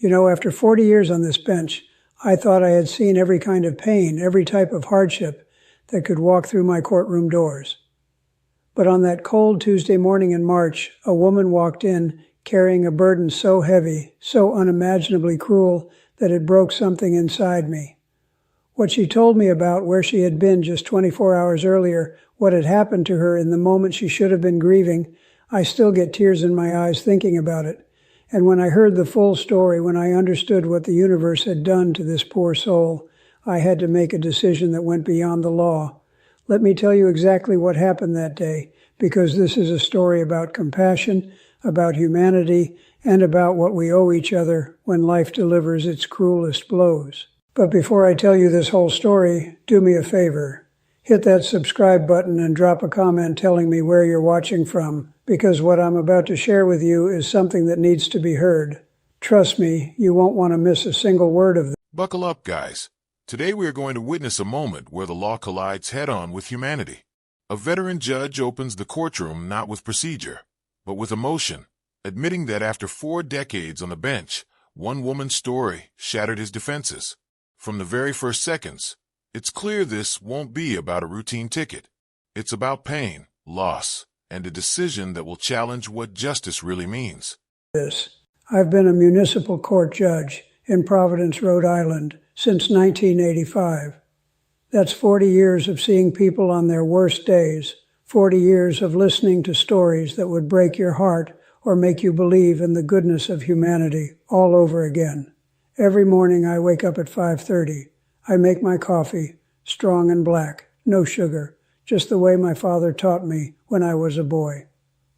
After 40 years on this bench, I thought I had seen every kind of pain, every type of hardship that could walk through my courtroom doors. But on that cold Tuesday morning in March, a woman walked in carrying a burden so heavy, so unimaginably cruel, that it broke something inside me. What she told me about where she had been just 24 hours earlier, what had happened to her in the moment she should have been grieving, I still get tears in my eyes thinking about it. And when I heard the full story, when I understood what the universe had done to this poor soul, I had to make a decision that went beyond the law. Let me tell you exactly what happened that day, because this is a story about compassion, about humanity, and about what we owe each other when life delivers its cruelest blows. But before I tell you this whole story, do me a favor. Hit that subscribe button and drop a comment telling me where you're watching from, because what I'm about to share with you is something that needs to be heard. Trust me, you won't want to miss a single word of this. Buckle up, guys. Today we are going to witness a moment where the law collides head-on with humanity. A veteran judge opens the courtroom not with procedure, but with emotion, admitting that after 4 decades on the bench, one woman's story shattered his defenses. From the very first seconds, it's clear this won't be about a routine ticket. It's about pain, loss, and a decision that will challenge what justice really means. I've been a municipal court judge in Providence, Rhode Island, since 1985. That's 40 years of seeing people on their worst days, 40 years of listening to stories that would break your heart or make you believe in the goodness of humanity all over again. Every morning I wake up at 5:30. I make my coffee, strong and black, no sugar, just the way my father taught me when I was a boy.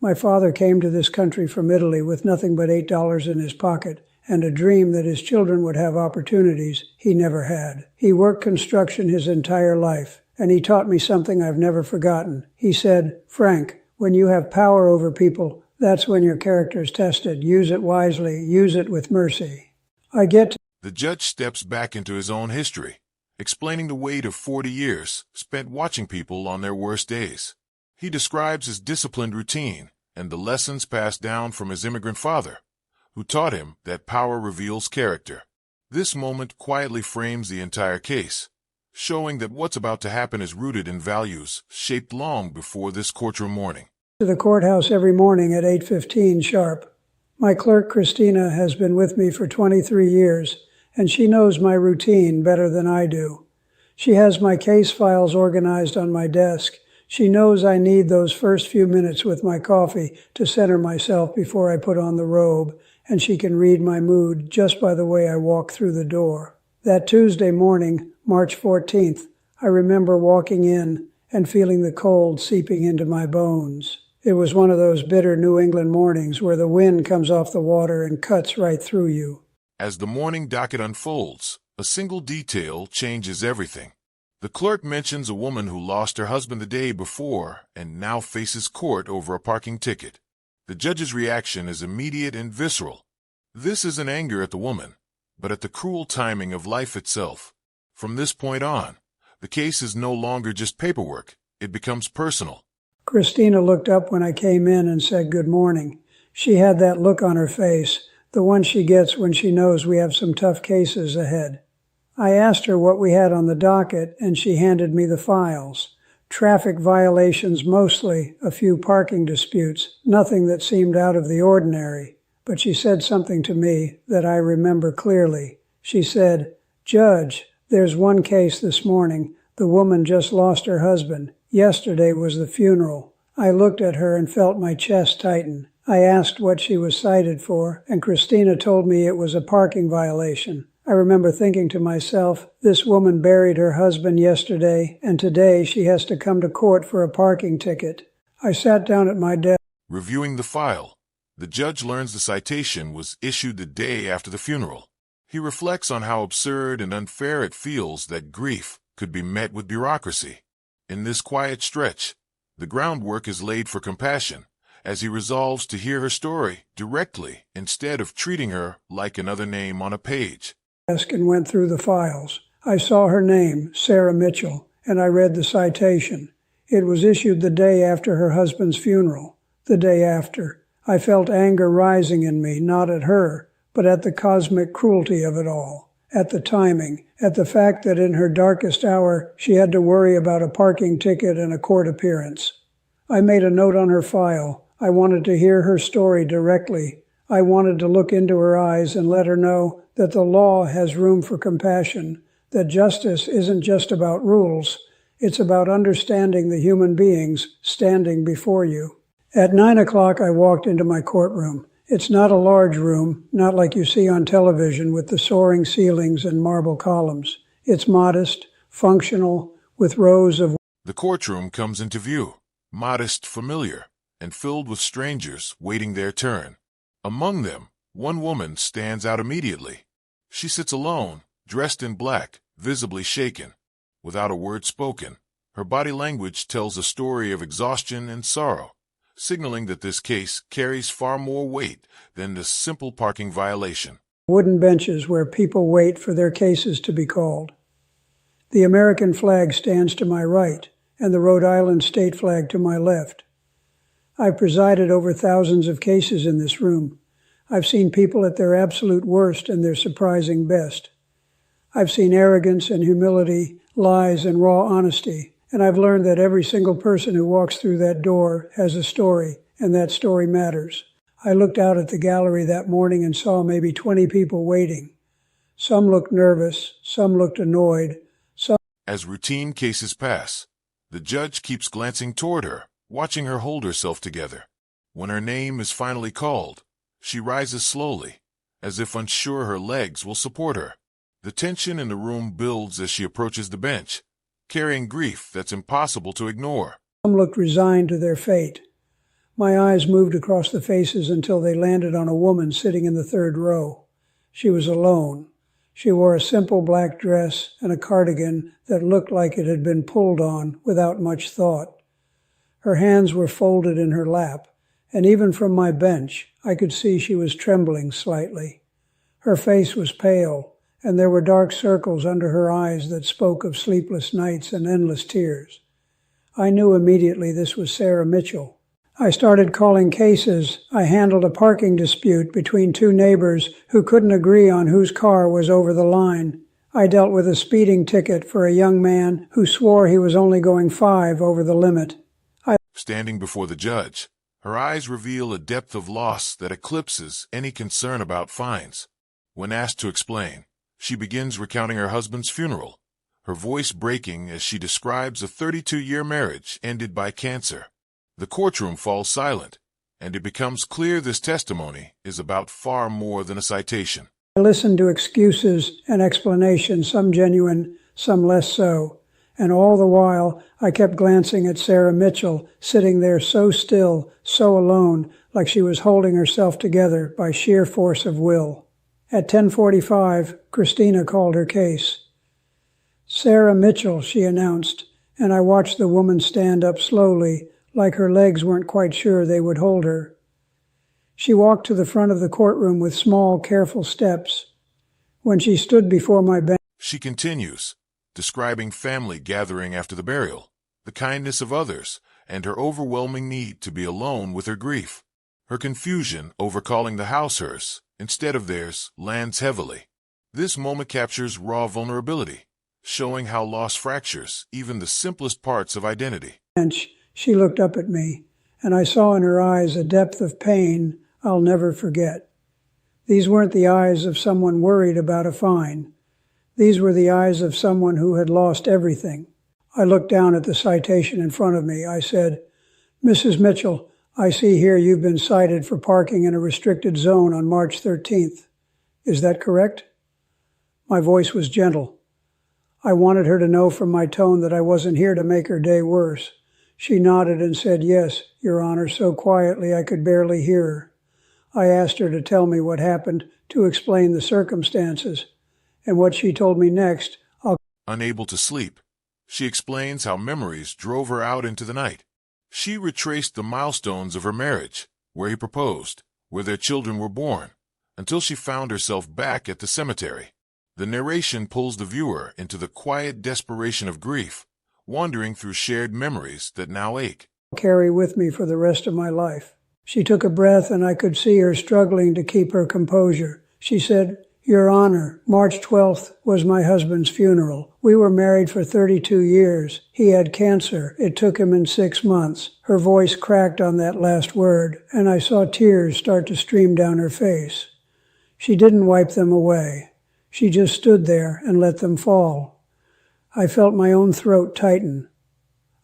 My father came to this country from Italy with nothing but $8 in his pocket and a dream that his children would have opportunities he never had. He worked construction his entire life, and he taught me something I've never forgotten. He said, "Frank, when you have power over people, that's when your character is tested. Use it wisely, use it with mercy." The judge steps back into his own history, explaining the weight of 40 years spent watching people on their worst days. He describes his disciplined routine and the lessons passed down from his immigrant father, who taught him that power reveals character. This moment quietly frames the entire case, showing that what's about to happen is rooted in values shaped long before this courtroom morning. To the courthouse every morning at 8:15 sharp. My clerk, Christina, has been with me for 23 years, and she knows my routine better than I do. She has my case files organized on my desk. She knows I need those first few minutes with my coffee to center myself before I put on the robe, and she can read my mood just by the way I walk through the door. That Tuesday morning, March 14th, I remember walking in and feeling the cold seeping into my bones. It was one of those bitter New England mornings where the wind comes off the water and cuts right through you. As the morning docket unfolds, a single detail changes everything. The clerk mentions a woman who lost her husband the day before and now faces court over a parking ticket. The judge's reaction is immediate and visceral. This isn't anger at the woman, but at the cruel timing of life itself. From this point on, the case is no longer just paperwork. It becomes personal. Christina looked up when I came in and said good morning. She had that look on her face, the one she gets when she knows we have some tough cases ahead. I asked her what we had on the docket, and she handed me the files. Traffic violations mostly, a few parking disputes, nothing that seemed out of the ordinary. But she said something to me that I remember clearly. She said, "Judge, there's one case this morning. The woman just lost her husband. Yesterday was the funeral." I looked at her and felt my chest tighten. I asked what she was cited for, and Christina told me it was a parking violation. I remember thinking to myself, this woman buried her husband yesterday, and today she has to come to court for a parking ticket. I sat down at my desk. Reviewing the file, the judge learns the citation was issued the day after the funeral. He reflects on how absurd and unfair it feels that grief could be met with bureaucracy. In this quiet stretch, the groundwork is laid for compassion, as he resolves to hear her story directly instead of treating her like another name on a page. And went through the files. I saw her name, Sarah Mitchell, and I read the citation. It was issued the day after her husband's funeral. The day after. I felt anger rising in me, not at her, but at the cosmic cruelty of it all, at the timing, at the fact that in her darkest hour she had to worry about a parking ticket and a court appearance. I made a note on her file. I wanted to hear her story directly. I wanted to look into her eyes and let her know that the law has room for compassion, that justice isn't just about rules, it's about understanding the human beings standing before you. At 9 o'clock, I walked into my courtroom. It's not a large room, not like you see on television with the soaring ceilings and marble columns. It's modest, functional, with rows of... The courtroom comes into view, modest, familiar, and filled with strangers waiting their turn. Among them, one woman stands out immediately. She sits alone, dressed in black, visibly shaken. Without a word spoken, her body language tells a story of exhaustion and sorrow, signaling that this case carries far more weight than the simple parking violation. Wooden benches where people wait for their cases to be called. The American flag stands to my right, and the Rhode Island state flag to my left. I've presided over thousands of cases in this room. I've seen people at their absolute worst and their surprising best. I've seen arrogance and humility, lies and raw honesty, and I've learned that every single person who walks through that door has a story, and that story matters. I looked out at the gallery that morning and saw maybe 20 people waiting. Some looked nervous, some looked annoyed, some... As routine cases pass, the judge keeps glancing toward her, watching her hold herself together. When her name is finally called, she rises slowly, as if unsure her legs will support her. The tension in the room builds as she approaches the bench, carrying grief that's impossible to ignore. Some looked resigned to their fate. My eyes moved across the faces until they landed on a woman sitting in the third row. She was alone. She wore a simple black dress and a cardigan that looked like it had been pulled on without much thought. Her hands were folded in her lap, and even from my bench, I could see she was trembling slightly. Her face was pale, and there were dark circles under her eyes that spoke of sleepless nights and endless tears. I knew immediately this was Sarah Mitchell. I started calling cases. I handled a parking dispute between two neighbors who couldn't agree on whose car was over the line. I dealt with a speeding ticket for a young man who swore he was only going 5 over the limit. Standing before the judge, her eyes reveal a depth of loss that eclipses any concern about fines. When asked to explain, she begins recounting her husband's funeral, her voice breaking as she describes a 32-year marriage ended by cancer. The courtroom falls silent, and it becomes clear this testimony is about far more than a citation. I listened to excuses and explanations, some genuine, some less so. And all the while, I kept glancing at Sarah Mitchell, sitting there so still, so alone, like she was holding herself together by sheer force of will. At 10:45, Christina called her case. Sarah Mitchell, she announced, and I watched the woman stand up slowly, like her legs weren't quite sure they would hold her. She walked to the front of the courtroom with small, careful steps. When she stood before my bench, she continues, describing family gathering after the burial, the kindness of others, and her overwhelming need to be alone with her grief. Her confusion over calling the house hers instead of theirs lands heavily. This moment captures raw vulnerability, showing how loss fractures even the simplest parts of identity. She looked up at me, and I saw in her eyes a depth of pain I'll never forget. These weren't the eyes of someone worried about a fine. These were the eyes of someone who had lost everything. I looked down at the citation in front of me. I said, "Mrs. Mitchell, I see here you've been cited for parking in a restricted zone on March 13th. Is that correct?" My voice was gentle. I wanted her to know from my tone that I wasn't here to make her day worse. She nodded and said, "Yes, Your Honor," so quietly I could barely hear her. I asked her to tell me what happened, to explain the circumstances. And what she told me next, Unable to sleep, she explains how memories drove her out into the night. She retraced the milestones of her marriage, where he proposed, where their children were born, until she found herself back at the cemetery. The narration pulls the viewer into the quiet desperation of grief, wandering through shared memories that now ache. Carry with me for the rest of my life. She took a breath, and I could see her struggling to keep her composure. She said, "Your Honor, March 12th was my husband's funeral. We were married for 32 years. He had cancer. It took him in 6 months." Her voice cracked on that last word, and I saw tears start to stream down her face. She didn't wipe them away. She just stood there and let them fall. I felt my own throat tighten.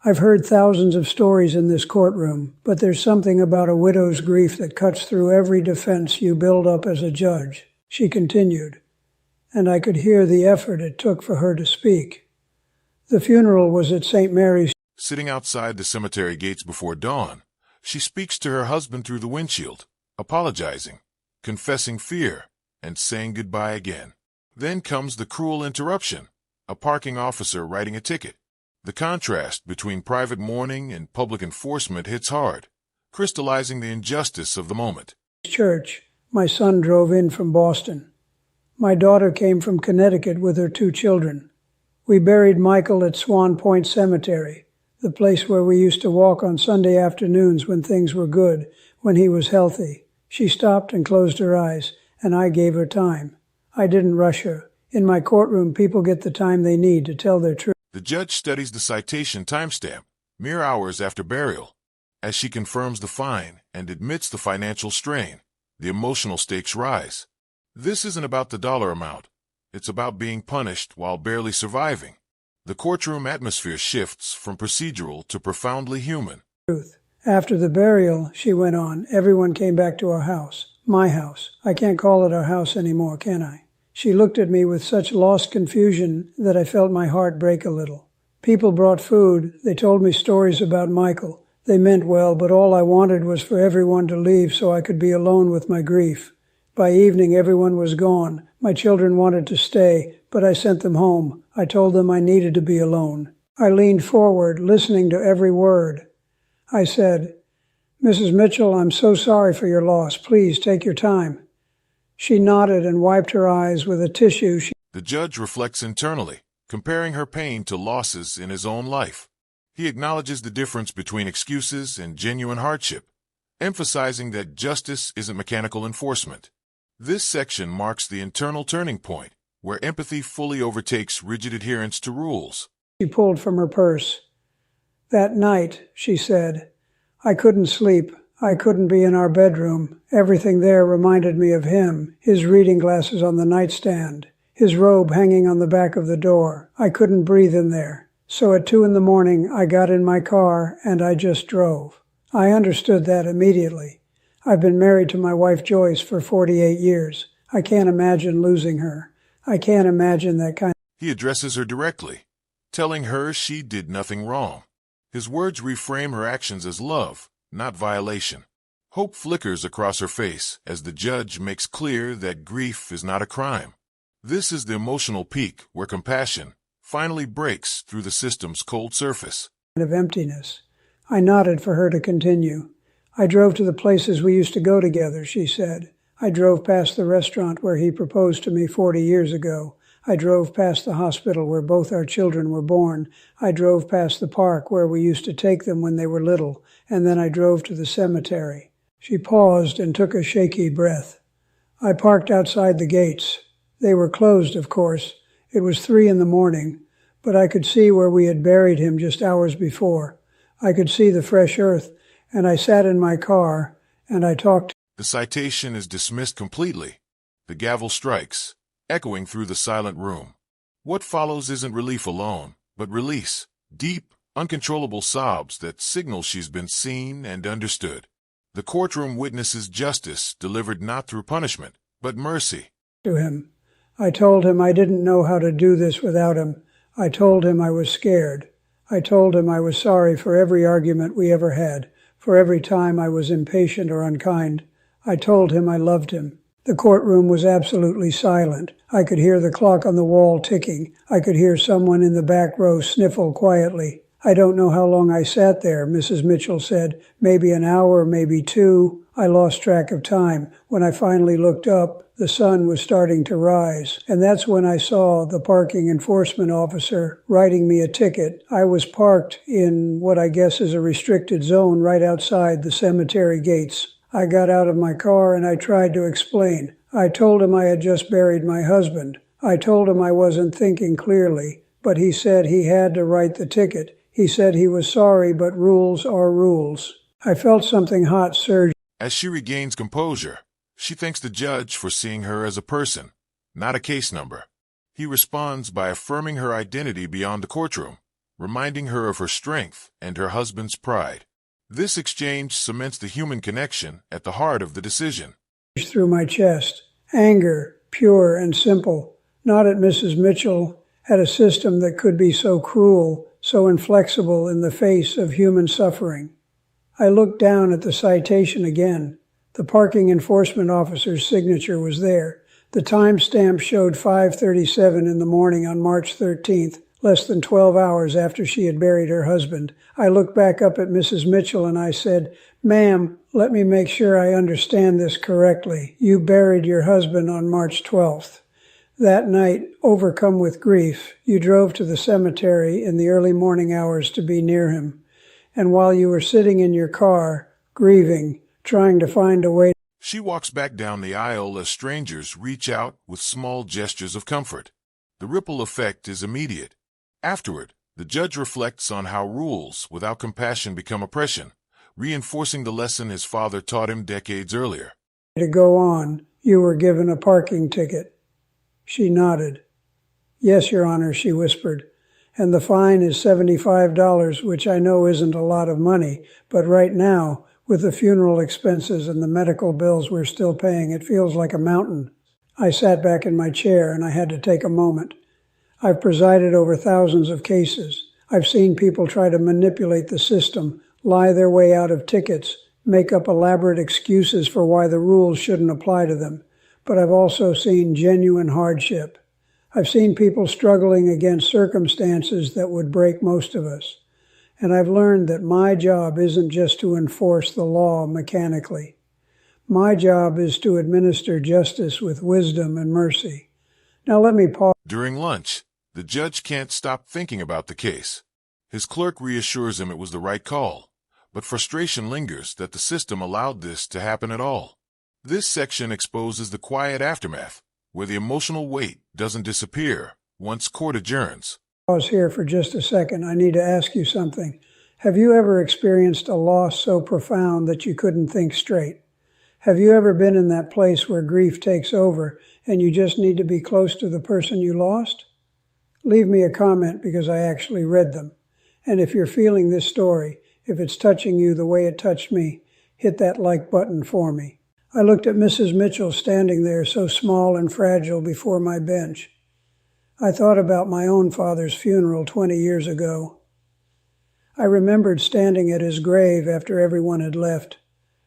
I've heard thousands of stories in this courtroom, but there's something about a widow's grief that cuts through every defense you build up as a judge. She continued, and I could hear the effort it took for her to speak. The funeral was at St. Mary's. Sitting outside the cemetery gates before dawn, she speaks to her husband through the windshield, apologizing, confessing fear, and saying goodbye again. Then comes the cruel interruption, a parking officer writing a ticket. The contrast between private mourning and public enforcement hits hard, crystallizing the injustice of the moment. Church, my son drove in from Boston. My daughter came from Connecticut with her 2 children. We buried Michael at Swan Point Cemetery, the place where we used to walk on Sunday afternoons when things were good, when he was healthy. She stopped and closed her eyes, and I gave her time. I didn't rush her. In my courtroom, people get the time they need to tell their truth. The judge studies the citation timestamp, mere hours after burial. As she confirms the fine and admits the financial strain, the emotional stakes rise. This isn't about the dollar amount. It's about being punished while barely surviving. The courtroom atmosphere shifts from procedural to profoundly human. After the burial, she went on, everyone came back to our house. My house. I can't call it our house anymore, can I? She looked at me with such lost confusion that I felt my heart break a little. People brought food. They told me stories about Michael. They meant well, but all I wanted was for everyone to leave so I could be alone with my grief. By evening, everyone was gone. My children wanted to stay, but I sent them home. I told them I needed to be alone. I leaned forward, listening to every word. I said, "Mrs. Mitchell, I'm so sorry for your loss. Please take your time." She nodded and wiped her eyes with a tissue. The judge reflects internally, comparing her pain to losses in his own life. He acknowledges the difference between excuses and genuine hardship, emphasizing that justice isn't mechanical enforcement. This section marks the internal turning point, where empathy fully overtakes rigid adherence to rules. She pulled from her purse. "That night," she said, "I couldn't sleep. I couldn't be in our bedroom. Everything there reminded me of him, his reading glasses on the nightstand, his robe hanging on the back of the door. I couldn't breathe in there. So at 2 a.m, I got in my car and I just drove." I understood that immediately. I've been married to my wife Joyce for 48 years. I can't imagine losing her. I can't imagine that kind. He addresses her directly, telling her she did nothing wrong. His words reframe her actions as love, not violation. Hope flickers across her face as the judge makes clear that grief is not a crime. This is the emotional peak where compassion finally breaks through the system's cold surface. Of emptiness. I nodded for her to continue. "I drove to the places we used to go together," she said. "I drove past the restaurant where he proposed to me 40 years ago. I drove past the hospital where both our children were born. I drove past the park where we used to take them when they were little, and then I drove to the cemetery." She paused and took a shaky breath. "I parked outside the gates. They were closed, of course. It was 3 a.m, but I could see where we had buried him just hours before. I could see the fresh earth, and I sat in my car, and I talked." The citation is dismissed completely. The gavel strikes, echoing through the silent room. What follows isn't relief alone, but release, deep, uncontrollable sobs that signal she's been seen and understood. The courtroom witnesses justice delivered not through punishment, but mercy. To him. I told him I didn't know how to do this without him. I told him I was scared. I told him I was sorry for every argument we ever had, for every time I was impatient or unkind. I told him I loved him. The courtroom was absolutely silent. I could hear the clock on the wall ticking. I could hear someone in the back row sniffle quietly. "I don't know how long I sat there," Mrs. Mitchell said. "Maybe an hour, maybe 2. I lost track of time. When I finally looked up, the sun was starting to rise. And that's when I saw the parking enforcement officer writing me a ticket. I was parked in what I guess is a restricted zone right outside the cemetery gates. I got out of my car and I tried to explain. I told him I had just buried my husband. I told him I wasn't thinking clearly, but he said he had to write the ticket. He said he was sorry, but rules are rules. I felt something hot surge. As she regains composure, she thanks the judge for seeing her as a person, not a case number. He responds by affirming her identity beyond the courtroom, reminding her of her strength and her husband's pride. This exchange cements the human connection at the heart of the decision. Through my chest, anger, pure and simple, not at Mrs. Mitchell, at a system that could be so cruel, so inflexible in the face of human suffering. I looked down at the citation again. The parking enforcement officer's signature was there. The timestamp showed 5:37 in the morning on March 13th, less than 12 hours after she had buried her husband. I looked back up at Mrs. Mitchell and I said, "Ma'am, let me make sure I understand this correctly. You buried your husband on March 12th. That night, overcome with grief, you drove to the cemetery in the early morning hours to be near him. And while you were sitting in your car, grieving, trying to find a way..." She walks back down the aisle as strangers reach out with small gestures of comfort. The ripple effect is immediate. Afterward, the judge reflects on how rules without compassion become oppression, reinforcing the lesson his father taught him decades earlier. "To go on, you were given a parking ticket." She nodded. "Yes, Your Honor," she whispered. "And the fine is $75, which I know isn't a lot of money, but right now, with the funeral expenses and the medical bills we're still paying, it feels like a mountain." I sat back in my chair and I had to take a moment. I've presided over thousands of cases. I've seen people try to manipulate the system, lie their way out of tickets, make up elaborate excuses for why the rules shouldn't apply to them. But I've also seen genuine hardship. I've seen people struggling against circumstances that would break most of us. And I've learned that my job isn't just to enforce the law mechanically. My job is to administer justice with wisdom and mercy. Now let me pause. During lunch, the judge can't stop thinking about the case. His clerk reassures him it was the right call, but frustration lingers that the system allowed this to happen at all. This section exposes the quiet aftermath, where the emotional weight doesn't disappear once court adjourns. Pause here for just a second. I need to ask you something. Have you ever experienced a loss so profound that you couldn't think straight? Have you ever been in that place where grief takes over and you just need to be close to the person you lost? Leave me a comment because I actually read them. And if you're feeling this story, if it's touching you the way it touched me, hit that like button for me. I looked at Mrs. Mitchell standing there so small and fragile before my bench. I thought about my own father's funeral 20 years ago. I remembered standing at his grave after everyone had left,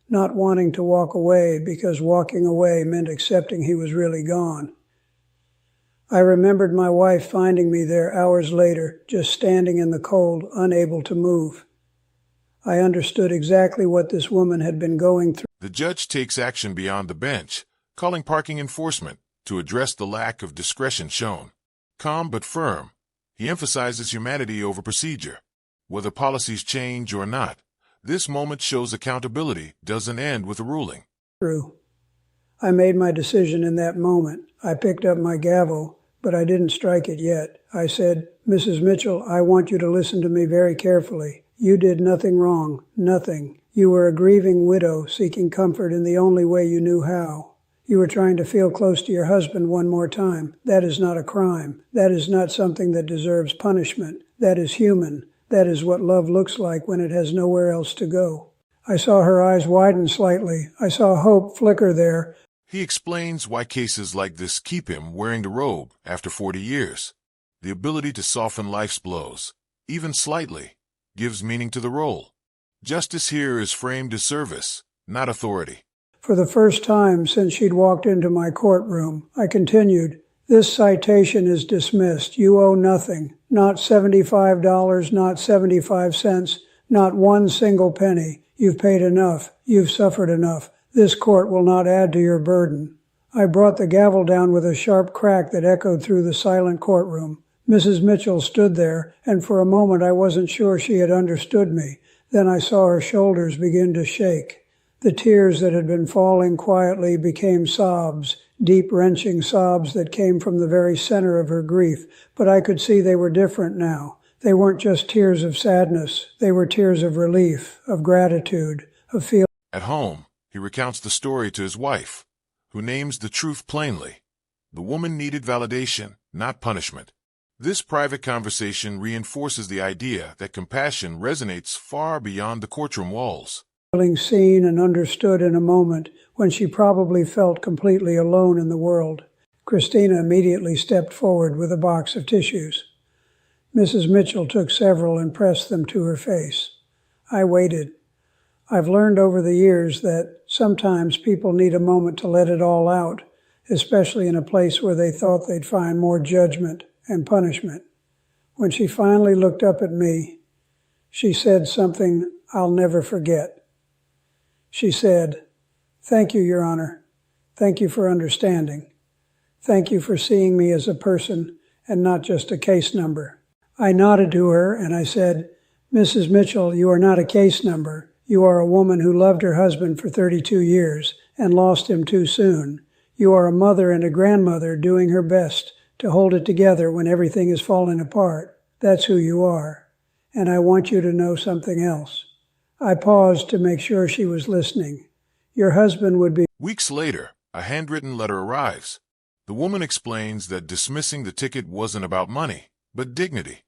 not wanting to walk away because walking away meant accepting he was really gone. I remembered my wife finding me there hours later, just standing in the cold, unable to move. I understood exactly what this woman had been going through. The judge takes action beyond the bench, calling parking enforcement to address the lack of discretion shown. Calm but firm, he emphasizes humanity over procedure. Whether policies change or not, this moment shows accountability doesn't end with a ruling. True. I made my decision in that moment. I picked up my gavel, but I didn't strike it yet. I said, "Mrs. Mitchell, I want you to listen to me very carefully. You did nothing wrong, nothing. You were a grieving widow seeking comfort in the only way you knew how. You were trying to feel close to your husband one more time. That is not a crime. That is not something that deserves punishment. That is human. That is what love looks like when it has nowhere else to go." I saw her eyes widen slightly. I saw hope flicker there. He explains why cases like this keep him wearing the robe after 40 years. The ability to soften life's blows, even slightly, gives meaning to the role. Justice here is framed as service, not authority. For the first time since she'd walked into my courtroom, I continued, "This citation is dismissed. You owe nothing. Not $75, not 75 cents, not one single penny. You've paid enough. You've suffered enough. This court will not add to your burden." I brought the gavel down with a sharp crack that echoed through the silent courtroom. Mrs. Mitchell stood there, and for a moment I wasn't sure she had understood me. Then I saw her shoulders begin to shake. The tears that had been falling quietly became sobs, deep, wrenching sobs that came from the very center of her grief, but I could see they were different now. They weren't just tears of sadness. They were tears of relief, of gratitude, of feeling. At home, he recounts the story to his wife, who names the truth plainly. The woman needed validation, not punishment. This private conversation reinforces the idea that compassion resonates far beyond the courtroom walls. Feeling seen and understood in a moment when she probably felt completely alone in the world. Christina immediately stepped forward with a box of tissues. Mrs. Mitchell took several and pressed them to her face. I waited. I've learned over the years that sometimes people need a moment to let it all out, especially in a place where they thought they'd find more judgment and punishment. When she finally looked up at me, she said something I'll never forget. She said, "Thank you, Your Honor. Thank you for understanding. Thank you for seeing me as a person and not just a case number." I nodded to her and I said, "Mrs. Mitchell, you are not a case number. You are a woman who loved her husband for 32 years and lost him too soon. You are a mother and a grandmother doing her best to hold it together when everything is falling apart. That's who you are. And I want you to know something else." I paused to make sure she was listening. "Your husband would be..." Weeks later, a handwritten letter arrives. The woman explains that dismissing the ticket wasn't about money, but dignity.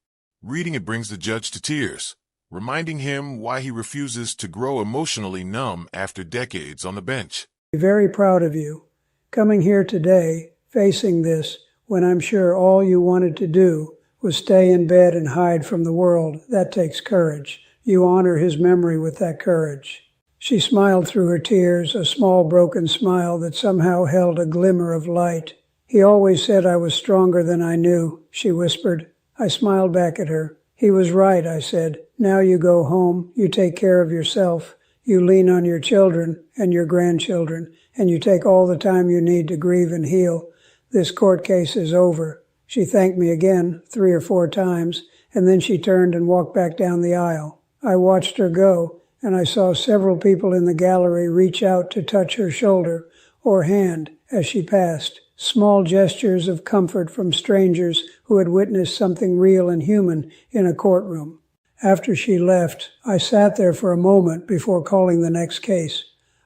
Reading it brings the judge to tears, reminding him why he refuses to grow emotionally numb after decades on the bench. "Very proud of you. Coming here today, facing this, when I'm sure all you wanted to do was stay in bed and hide from the world, that takes courage. You honor his memory with that courage." She smiled through her tears, a small broken smile that somehow held a glimmer of light. "He always said I was stronger than I knew," she whispered. I smiled back at her. "He was right," I said. "Now you go home, you take care of yourself, you lean on your children and your grandchildren, and you take all the time you need to grieve and heal. This court case is over." She thanked me again 3 or 4 times, and then she turned and walked back down the aisle. I watched her go, and I saw several people in the gallery reach out to touch her shoulder or hand as she passed. Small gestures of comfort from strangers who had witnessed something real and human in a courtroom. After she left, I sat there for a moment before calling the next case.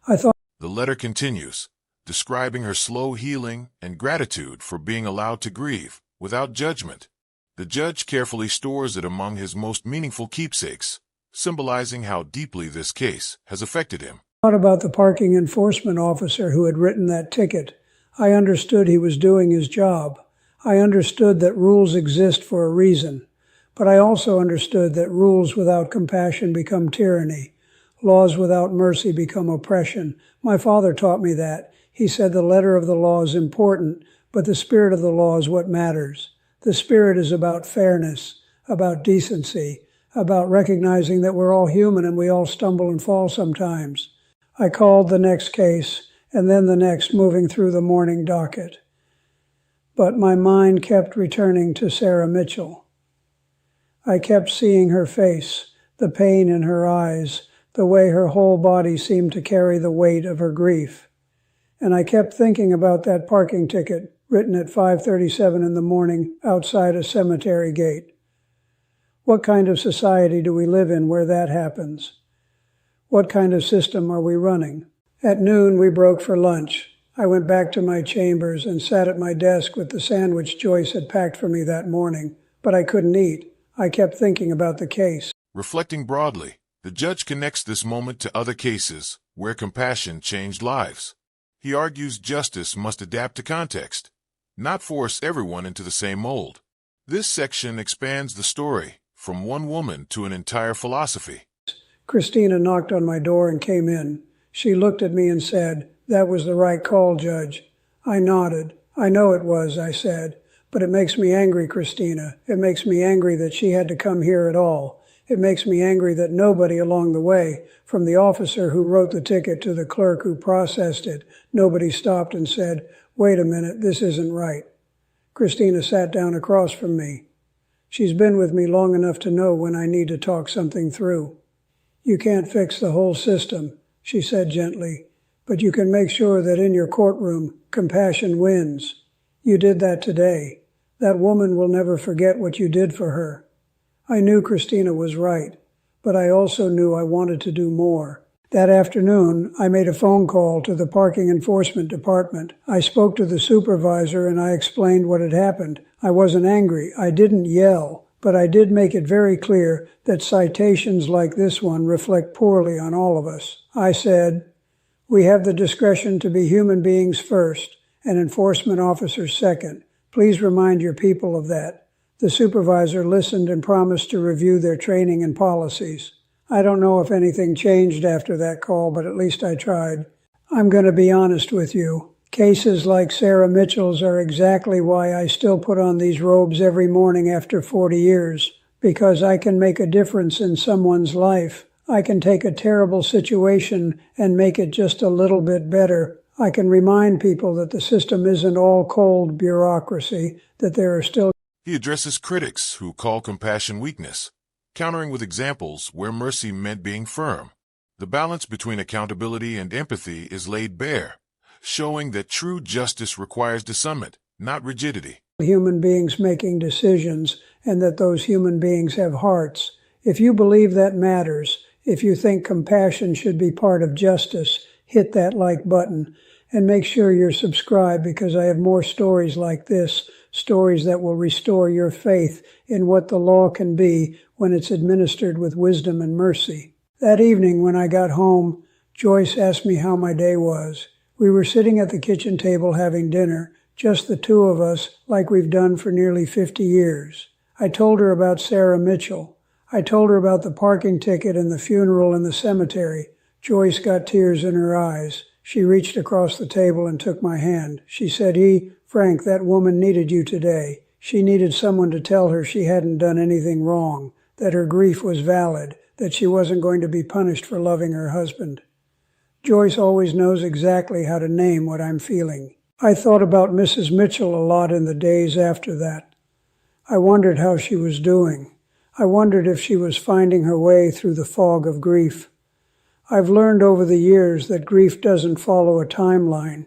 I thought... The letter continues, describing her slow healing and gratitude for being allowed to grieve without judgment. The judge carefully stores it among his most meaningful keepsakes, symbolizing how deeply this case has affected him. I thought about the parking enforcement officer who had written that ticket. I understood he was doing his job. I understood that rules exist for a reason. But I also understood that rules without compassion become tyranny. Laws without mercy become oppression. My father taught me that. He said the letter of the law is important, but the spirit of the law is what matters. The spirit is about fairness, about decency, about recognizing that we're all human and we all stumble and fall sometimes. I called the next case, and then the next, moving through the morning docket. But my mind kept returning to Sarah Mitchell. I kept seeing her face, the pain in her eyes, the way her whole body seemed to carry the weight of her grief. And I kept thinking about that parking ticket written at 5:37 in the morning outside a cemetery gate. What kind of society do we live in where that happens? What kind of system are we running? At noon, we broke for lunch. I went back to my chambers and sat at my desk with the sandwich Joyce had packed for me that morning, but I couldn't eat. I kept thinking about the case. Reflecting broadly, the judge connects this moment to other cases where compassion changed lives. He argues justice must adapt to context, not force everyone into the same mold. This section expands the story from one woman to an entire philosophy. Christina knocked on my door and came in. She looked at me and said, "That was the right call, Judge." I nodded. "I know it was," I said. "But it makes me angry, Christina. It makes me angry that she had to come here at all. It makes me angry that nobody along the way, from the officer who wrote the ticket to the clerk who processed it, nobody stopped and said, 'Wait a minute, this isn't right.'" Christina sat down across from me. She's been with me long enough to know when I need to talk something through. "You can't fix the whole system," she said gently, but you can make sure that in your courtroom, compassion wins. You did that today. That woman will never forget what you did for her. I knew Christina was right, but I also knew I wanted to do more. That afternoon, I made a phone call to the parking enforcement department. I spoke to the supervisor and I explained what had happened. I wasn't angry. I didn't yell, but I did make it very clear that citations like this one reflect poorly on all of us. I said, "We have the discretion to be human beings first and enforcement officers second. Please remind your people of that." The supervisor listened and promised to review their training and policies. I don't know if anything changed after that call, but at least I tried. I'm going to be honest with you. Cases like Sarah Mitchell's are exactly why I still put on these robes every morning after 40 years, because I can make a difference in someone's life. I can take a terrible situation and make it just a little bit better. I can remind people that the system isn't all cold bureaucracy, that there are still... He addresses critics who call compassion weakness, countering with examples where mercy meant being firm. The balance between accountability and empathy is laid bare, showing that true justice requires discernment, not rigidity. Human beings making decisions, and that those human beings have hearts. If you believe that matters, if you think compassion should be part of justice, hit that like button, and make sure you're subscribed, because I have more stories like this, stories that will restore your faith in what the law can be when it's administered with wisdom and mercy. That evening when I got home, Joyce asked me how my day was. We were sitting at the kitchen table having dinner, just the two of us, like we've done for nearly 50 years. I told her about Sarah Mitchell. I told her about the parking ticket and the funeral in the cemetery. Joyce got tears in her eyes. She reached across the table and took my hand. She said, Frank, that woman needed you today. She needed someone to tell her she hadn't done anything wrong, that her grief was valid, that she wasn't going to be punished for loving her husband. Joyce always knows exactly how to name what I'm feeling. I thought about Mrs. Mitchell a lot in the days after that. I wondered how she was doing. I wondered if she was finding her way through the fog of grief. I've learned over the years that grief doesn't follow a timeline.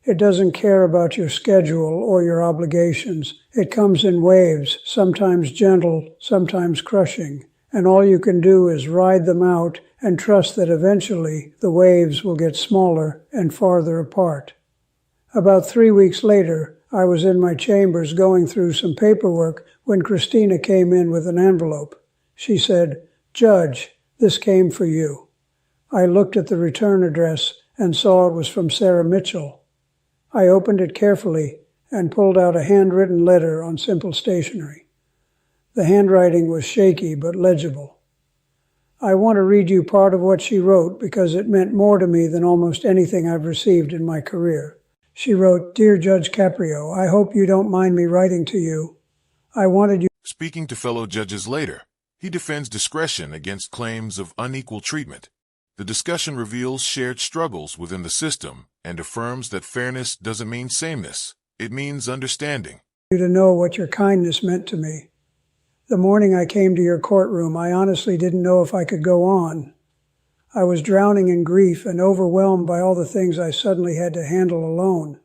It doesn't care about your schedule or your obligations. It comes in waves, sometimes gentle, sometimes crushing, and all you can do is ride them out and trust that eventually the waves will get smaller and farther apart. About 3 weeks later, I was in my chambers going through some paperwork when Christina came in with an envelope. She said, "Judge, this came for you." I looked at the return address and saw it was from Sarah Mitchell. I opened it carefully and pulled out a handwritten letter on simple stationery. The handwriting was shaky but legible. I want to read you part of what she wrote because it meant more to me than almost anything I've received in my career. She wrote, "Dear Judge Caprio, I hope you don't mind me writing to you. I wanted you..." Speaking to fellow judges later, he defends discretion against claims of unequal treatment. The discussion reveals shared struggles within the system and affirms that fairness doesn't mean sameness. It means understanding. "You to know what your kindness meant to me. The morning I came to your courtroom, I honestly didn't know if I could go on. I was drowning in grief and overwhelmed by all the things I suddenly had to handle alone.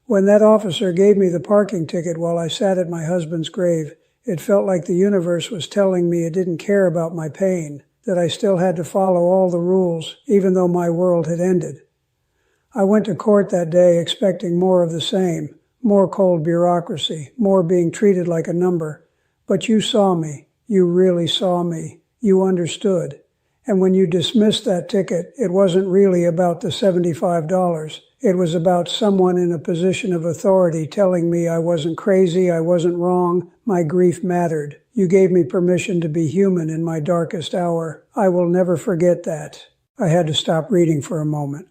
When that officer gave me the parking ticket while I sat at my husband's grave, it felt like the universe was telling me it didn't care about my pain, that I still had to follow all the rules, even though my world had ended. I went to court that day expecting more of the same, more cold bureaucracy, more being treated like a number. But you saw me. You really saw me. You understood. And when you dismissed that ticket, it wasn't really about the $75. It was about someone in a position of authority telling me I wasn't crazy, I wasn't wrong, my grief mattered. You gave me permission to be human in my darkest hour. I will never forget that." I had to stop reading for a moment.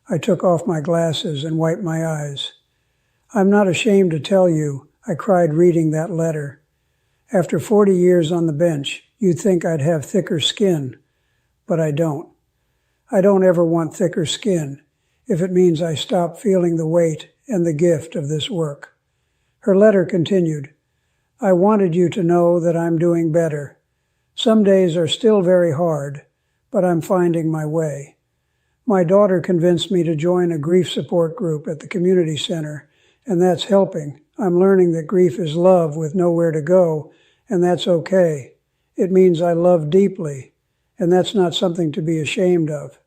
I took off my glasses and wiped my eyes. "I'm not ashamed to tell you," I cried reading that letter. "After 40 years on the bench, you'd think I'd have thicker skin, but I don't. I don't ever want thicker skin, if it means I stop feeling the weight and the gift of this work." Her letter continued, "I wanted you to know that I'm doing better. Some days are still very hard, but I'm finding my way. My daughter convinced me to join a grief support group at the community center, and that's helping. I'm learning that grief is love with nowhere to go, and that's okay. It means I love deeply, and that's not something to be ashamed of.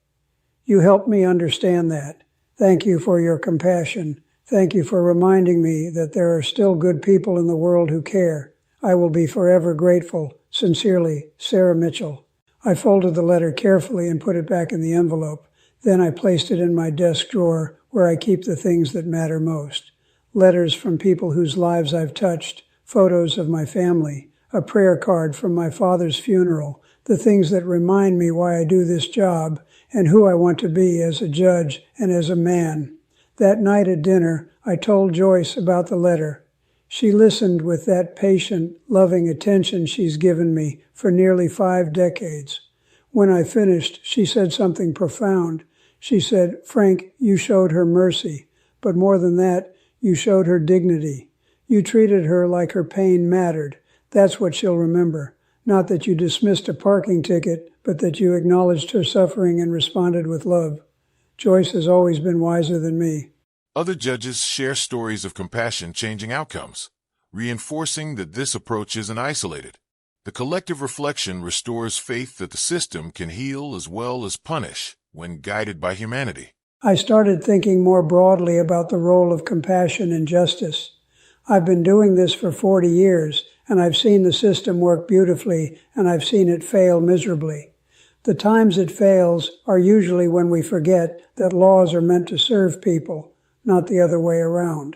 You helped me understand that. Thank you for your compassion. Thank you for reminding me that there are still good people in the world who care. I will be forever grateful. Sincerely, Sarah Mitchell. I folded the letter carefully and put it back in the envelope. Then I placed it in my desk drawer where I keep the things that matter most. Letters from people whose lives I've touched, photos of my family, a prayer card from my father's funeral, the things that remind me why I do this job and who I want to be as a judge and as a man. That night at dinner, I told Joyce about the letter. She listened with that patient, loving attention she's given me for nearly 5 decades. When I finished, she said something profound. She said, "Frank, you showed her mercy, but more than that, you showed her dignity. You treated her like her pain mattered. That's what she'll remember. Not that you dismissed a parking ticket, but that you acknowledged her suffering and responded with love." Joyce has always been wiser than me. Other judges share stories of compassion changing outcomes, reinforcing that this approach isn't isolated. The collective reflection restores faith that the system can heal as well as punish when guided by humanity. I started thinking more broadly about the role of compassion in justice. I've been doing this for 40 years, and I've seen the system work beautifully, and I've seen it fail miserably. The times it fails are usually when we forget that laws are meant to serve people, not the other way around.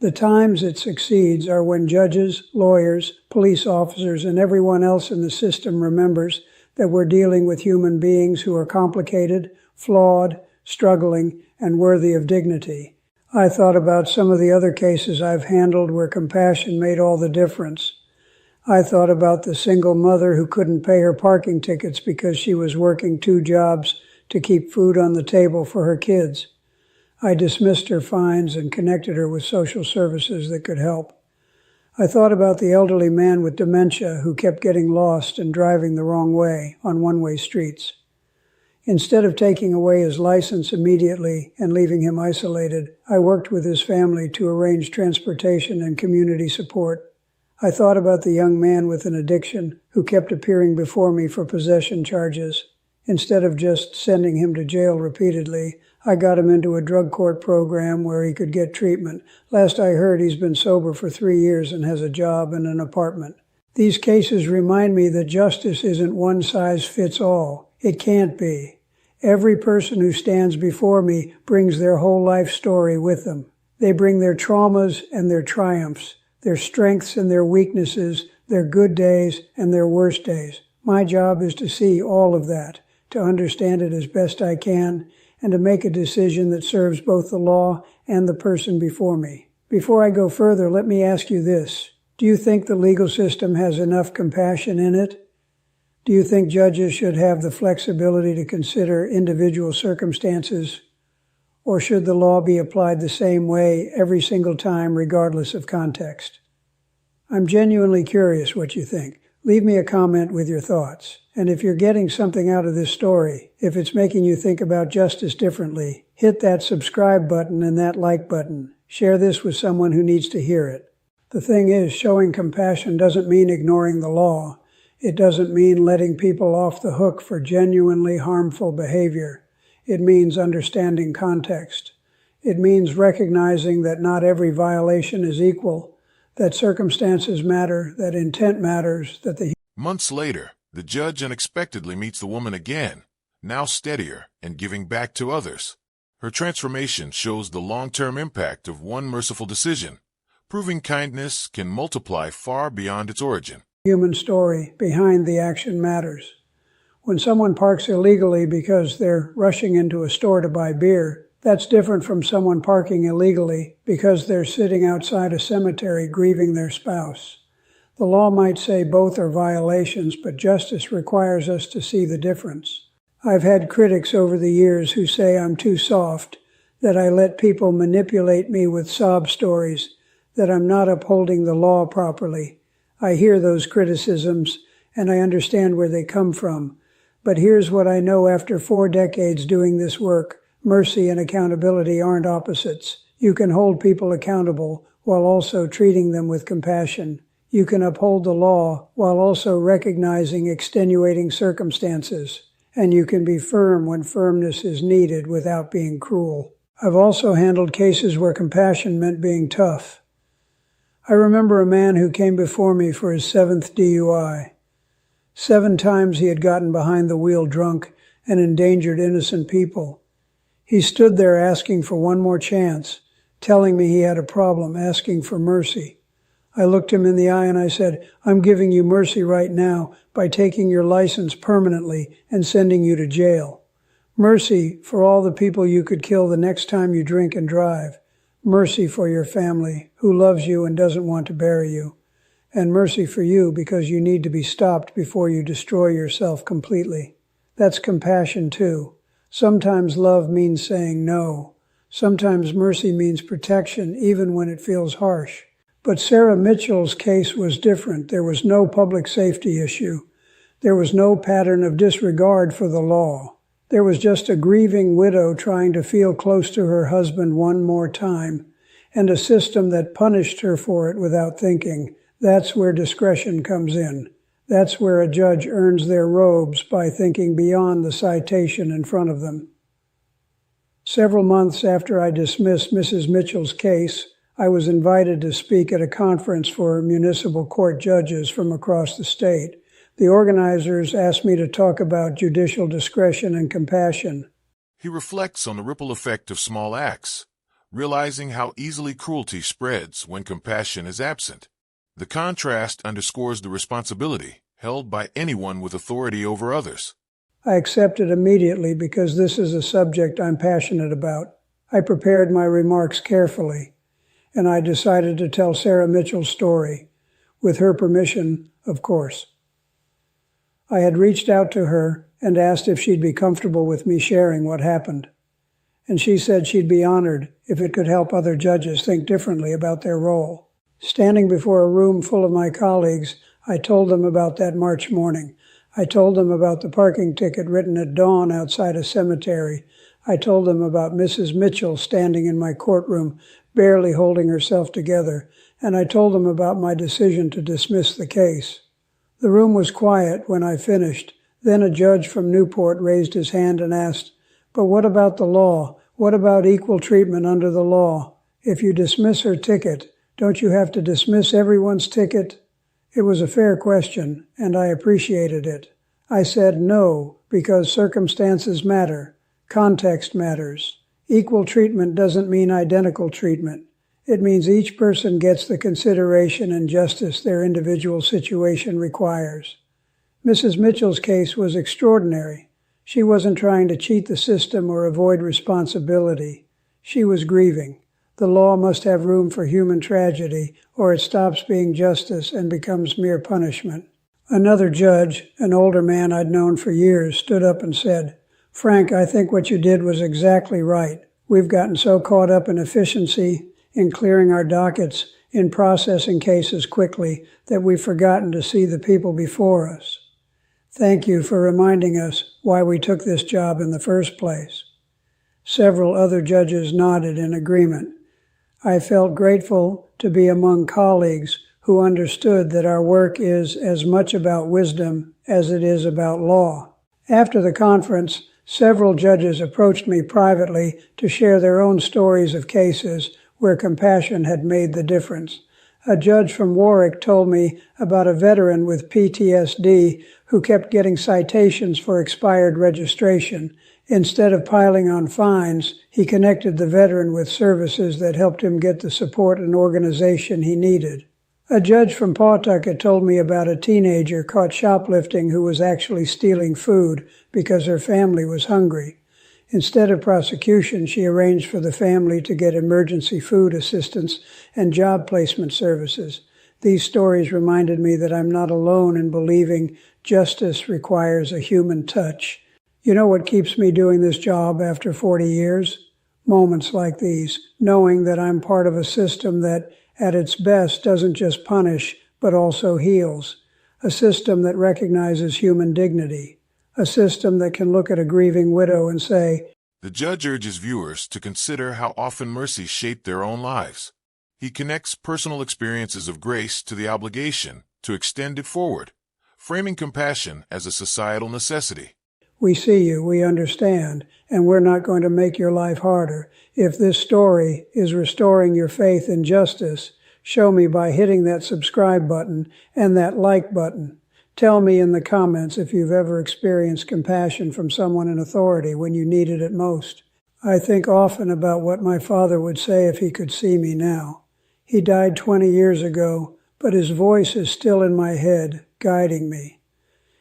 The times it succeeds are when judges, lawyers, police officers, and everyone else in the system remembers that we're dealing with human beings who are complicated, flawed, struggling, and worthy of dignity. I thought about some of the other cases I've handled where compassion made all the difference. I thought about the single mother who couldn't pay her parking tickets because she was working 2 jobs to keep food on the table for her kids. I dismissed her fines and connected her with social services that could help. I thought about the elderly man with dementia who kept getting lost and driving the wrong way on one-way streets. Instead of taking away his license immediately and leaving him isolated, I worked with his family to arrange transportation and community support. I thought about the young man with an addiction who kept appearing before me for possession charges. Instead of just sending him to jail repeatedly, I got him into a drug court program where he could get treatment. Last I heard, he's been sober for 3 years and has a job and an apartment. These cases remind me that justice isn't one size fits all. It can't be. Every person who stands before me brings their whole life story with them. They bring their traumas and their triumphs, their strengths and their weaknesses, their good days and their worst days. My job is to see all of that, to understand it as best I can, and to make a decision that serves both the law and the person before me. Before I go further, let me ask you this. Do you think the legal system has enough compassion in it? Do you think judges should have the flexibility to consider individual circumstances, or should the law be applied the same way every single time, regardless of context? I'm genuinely curious what you think. Leave me a comment with your thoughts. And if you're getting something out of this story, if it's making you think about justice differently, hit that subscribe button and that like button. Share this with someone who needs to hear it. The thing is, showing compassion doesn't mean ignoring the law. It doesn't mean letting people off the hook for genuinely harmful behavior. It means understanding context. It means recognizing that not every violation is equal, that circumstances matter, that intent matters, that the... Months later, the judge unexpectedly meets the woman again, now steadier and giving back to others. Her transformation shows the long-term impact of one merciful decision, proving kindness can multiply far beyond its origin. Human story behind the action matters. When someone parks illegally because they're rushing into a store to buy beer, that's different from someone parking illegally because they're sitting outside a cemetery grieving their spouse. The law might say both are violations, but justice requires us to see the difference. I've had critics over the years who say I'm too soft, that I let people manipulate me with sob stories, that I'm not upholding the law properly. I hear those criticisms, and I understand where they come from. But here's what I know after 4 decades doing this work. Mercy and accountability aren't opposites. You can hold people accountable while also treating them with compassion. You can uphold the law while also recognizing extenuating circumstances. And you can be firm when firmness is needed without being cruel. I've also handled cases where compassion meant being tough. I remember a man who came before me for his 7th DUI. 7 times he had gotten behind the wheel drunk and endangered innocent people. He stood there asking for one more chance, telling me he had a problem, asking for mercy. I looked him in the eye and I said, "I'm giving you mercy right now by taking your license permanently and sending you to jail. Mercy for all the people you could kill the next time you drink and drive. Mercy for your family who loves you and doesn't want to bury you. And mercy for you because you need to be stopped before you destroy yourself completely." That's compassion too. Sometimes love means saying no. Sometimes mercy means protection even when it feels harsh. But Sarah Mitchell's case was different. There was no public safety issue. There was no pattern of disregard for the law. There was just a grieving widow trying to feel close to her husband one more time, and a system that punished her for it without thinking. That's where discretion comes in. That's where a judge earns their robes by thinking beyond the citation in front of them. Several months after I dismissed Mrs. Mitchell's case, I was invited to speak at a conference for municipal court judges from across the state. The organizers asked me to talk about judicial discretion and compassion. He reflects on the ripple effect of small acts, realizing how easily cruelty spreads when compassion is absent. The contrast underscores the responsibility held by anyone with authority over others. I accepted immediately because this is a subject I'm passionate about. I prepared my remarks carefully, and I decided to tell Sarah Mitchell's story, with her permission, of course. I had reached out to her and asked if she'd be comfortable with me sharing what happened, and she said she'd be honored if it could help other judges think differently about their role. Standing before a room full of my colleagues, I told them about that March morning. I told them about the parking ticket written at dawn outside a cemetery. I told them about Mrs. Mitchell standing in my courtroom, barely holding herself together, and I told them about my decision to dismiss the case. The room was quiet when I finished. Then a judge from Newport raised his hand and asked, "But what about the law? What about equal treatment under the law? If you dismiss her ticket, don't you have to dismiss everyone's ticket?" It was a fair question, and I appreciated it. I said no, because circumstances matter. Context matters. Equal treatment doesn't mean identical treatment. It means each person gets the consideration and justice their individual situation requires. Mrs. Mitchell's case was extraordinary. She wasn't trying to cheat the system or avoid responsibility. She was grieving. The law must have room for human tragedy, or it stops being justice and becomes mere punishment. Another judge, an older man I'd known for years, stood up and said, "Frank, I think what you did was exactly right. We've gotten so caught up in efficiency, in clearing our dockets, in processing cases quickly, that we've forgotten to see the people before us. Thank you for reminding us why we took this job in the first place." Several other judges nodded in agreement. I felt grateful to be among colleagues who understood that our work is as much about wisdom as it is about law. After the conference, several judges approached me privately to share their own stories of cases where compassion had made the difference. A judge from Warwick told me about a veteran with PTSD who kept getting citations for expired registration. Instead of piling on fines, he connected the veteran with services that helped him get the support and organization he needed. A judge from Pawtucket told me about a teenager caught shoplifting who was actually stealing food because her family was hungry. Instead of prosecution, she arranged for the family to get emergency food assistance and job placement services. These stories reminded me that I'm not alone in believing justice requires a human touch. You know what keeps me doing this job after 40 years? Moments like these, knowing that I'm part of a system that, at its best, doesn't just punish, but also heals. A system that recognizes human dignity. a system that can look at a grieving widow and say, The judge urges viewers to consider how often mercy shaped their own lives. He connects personal experiences of grace to the obligation to extend it forward, framing compassion as a societal necessity. We see you, we understand, and we're not going to make your life harder. If this story is restoring your faith in justice, show me by hitting that subscribe button and that like button. Tell me in the comments if you've ever experienced compassion from someone in authority when you needed it most. I think often about what my father would say if he could see me now. He died 20 years ago, but his voice is still in my head, guiding me.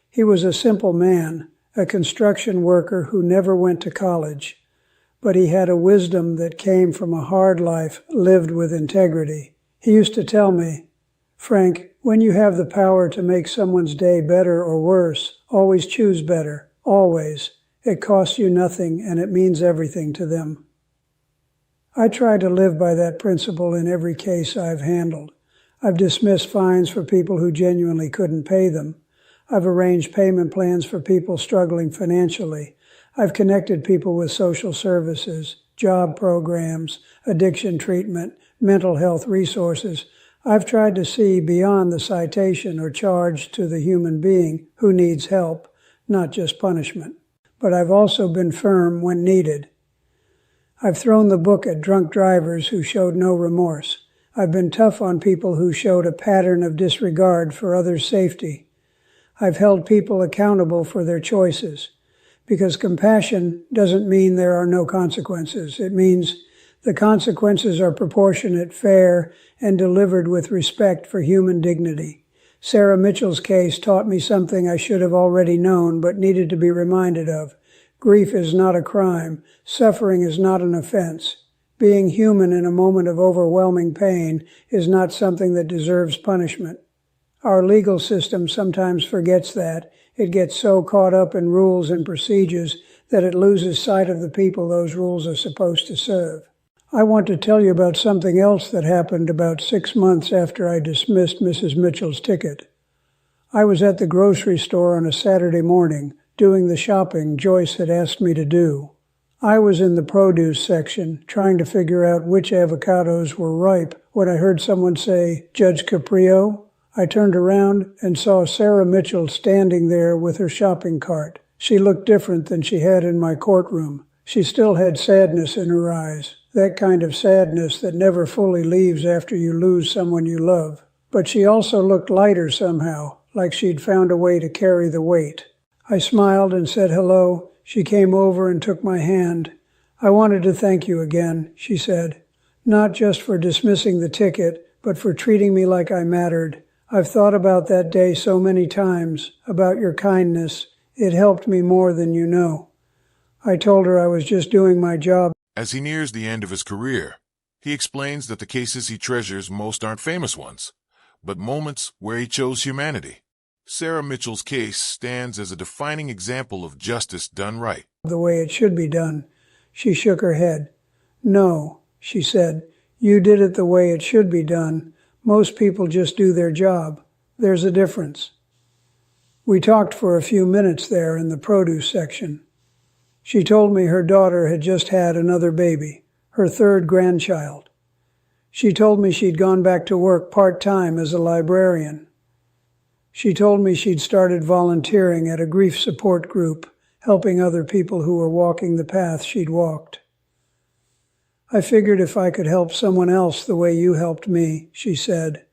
He was a simple man, a construction worker who never went to college, but he had a wisdom that came from a hard life lived with integrity. He used to tell me, Frank, when you have the power to make someone's day better or worse, always choose better, always. It costs you nothing and it means everything to them. I try to live by that principle in every case I've handled. I've dismissed fines for people who genuinely couldn't pay them. I've arranged payment plans for people struggling financially. I've connected people with social services, job programs, addiction treatment, mental health resources. I've tried to see beyond the citation or charge to the human being who needs help, not just punishment. But I've also been firm when needed. I've thrown the book at drunk drivers who showed no remorse. I've been tough on people who showed a pattern of disregard for others' safety. I've held people accountable for their choices, because compassion doesn't mean there are no consequences. It means the consequences are proportionate, fair, and delivered with respect for human dignity. Sarah Mitchell's case taught me something I should have already known but needed to be reminded of. Grief is not a crime. Suffering is not an offense. Being human in a moment of overwhelming pain is not something that deserves punishment. Our legal system sometimes forgets that. It gets so caught up in rules and procedures that it loses sight of the people those rules are supposed to serve. I want to tell you about something else that happened about 6 months after I dismissed Mrs. Mitchell's ticket. I was at the grocery store on a Saturday morning, doing the shopping Joyce had asked me to do. I was in the produce section, trying to figure out which avocados were ripe, when I heard someone say, "Judge Caprio?" I turned around and saw Sarah Mitchell standing there with her shopping cart. She looked different than she had in my courtroom. She still had sadness in her eyes, that kind of sadness that never fully leaves after you lose someone you love. But she also looked lighter somehow, like she'd found a way to carry the weight. I smiled and said hello. She came over and took my hand. "I wanted to thank you again," she said. "Not just for dismissing the ticket, but for treating me like I mattered. I've thought about that day so many times, about your kindness. It helped me more than you know." I told her I was just doing my job. As he nears the end of his career, he explains that the cases he treasures most aren't famous ones, but moments where he chose humanity. Sarah Mitchell's case stands as a defining example of justice done right. "The way it should be done." She shook her head. "No," she said, "you did it the way it should be done. Most people just do their job. There's a difference." We talked for a few minutes there in the produce section. She told me her daughter had just had another baby, her third grandchild. She told me she'd gone back to work part-time as a librarian. She told me she'd started volunteering at a grief support group, helping other people who were walking the path she'd walked. "I figured if I could help someone else the way you helped me," she said,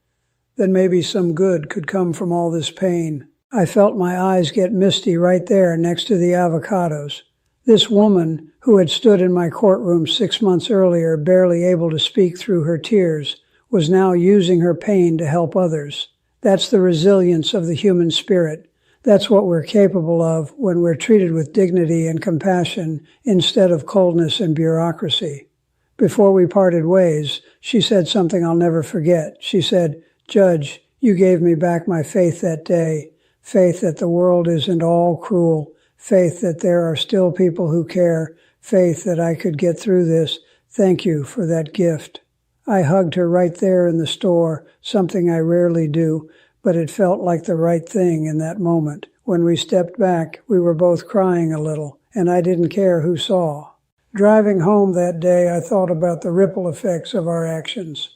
"then maybe some good could come from all this pain." I felt my eyes get misty right there next to the avocados. This woman, who had stood in my courtroom 6 months earlier, barely able to speak through her tears, was now using her pain to help others. That's the resilience of the human spirit. That's what we're capable of when we're treated with dignity and compassion instead of coldness and bureaucracy. Before we parted ways, she said something I'll never forget. She said, "Judge, you gave me back my faith that day, faith that the world isn't all cruel, faith that there are still people who care, faith that I could get through this. Thank you for that gift." I hugged her right there in the store, something I rarely do, but it felt like the right thing in that moment. When we stepped back, we were both crying a little, and I didn't care who saw. Driving home that day, I thought about the ripple effects of our actions.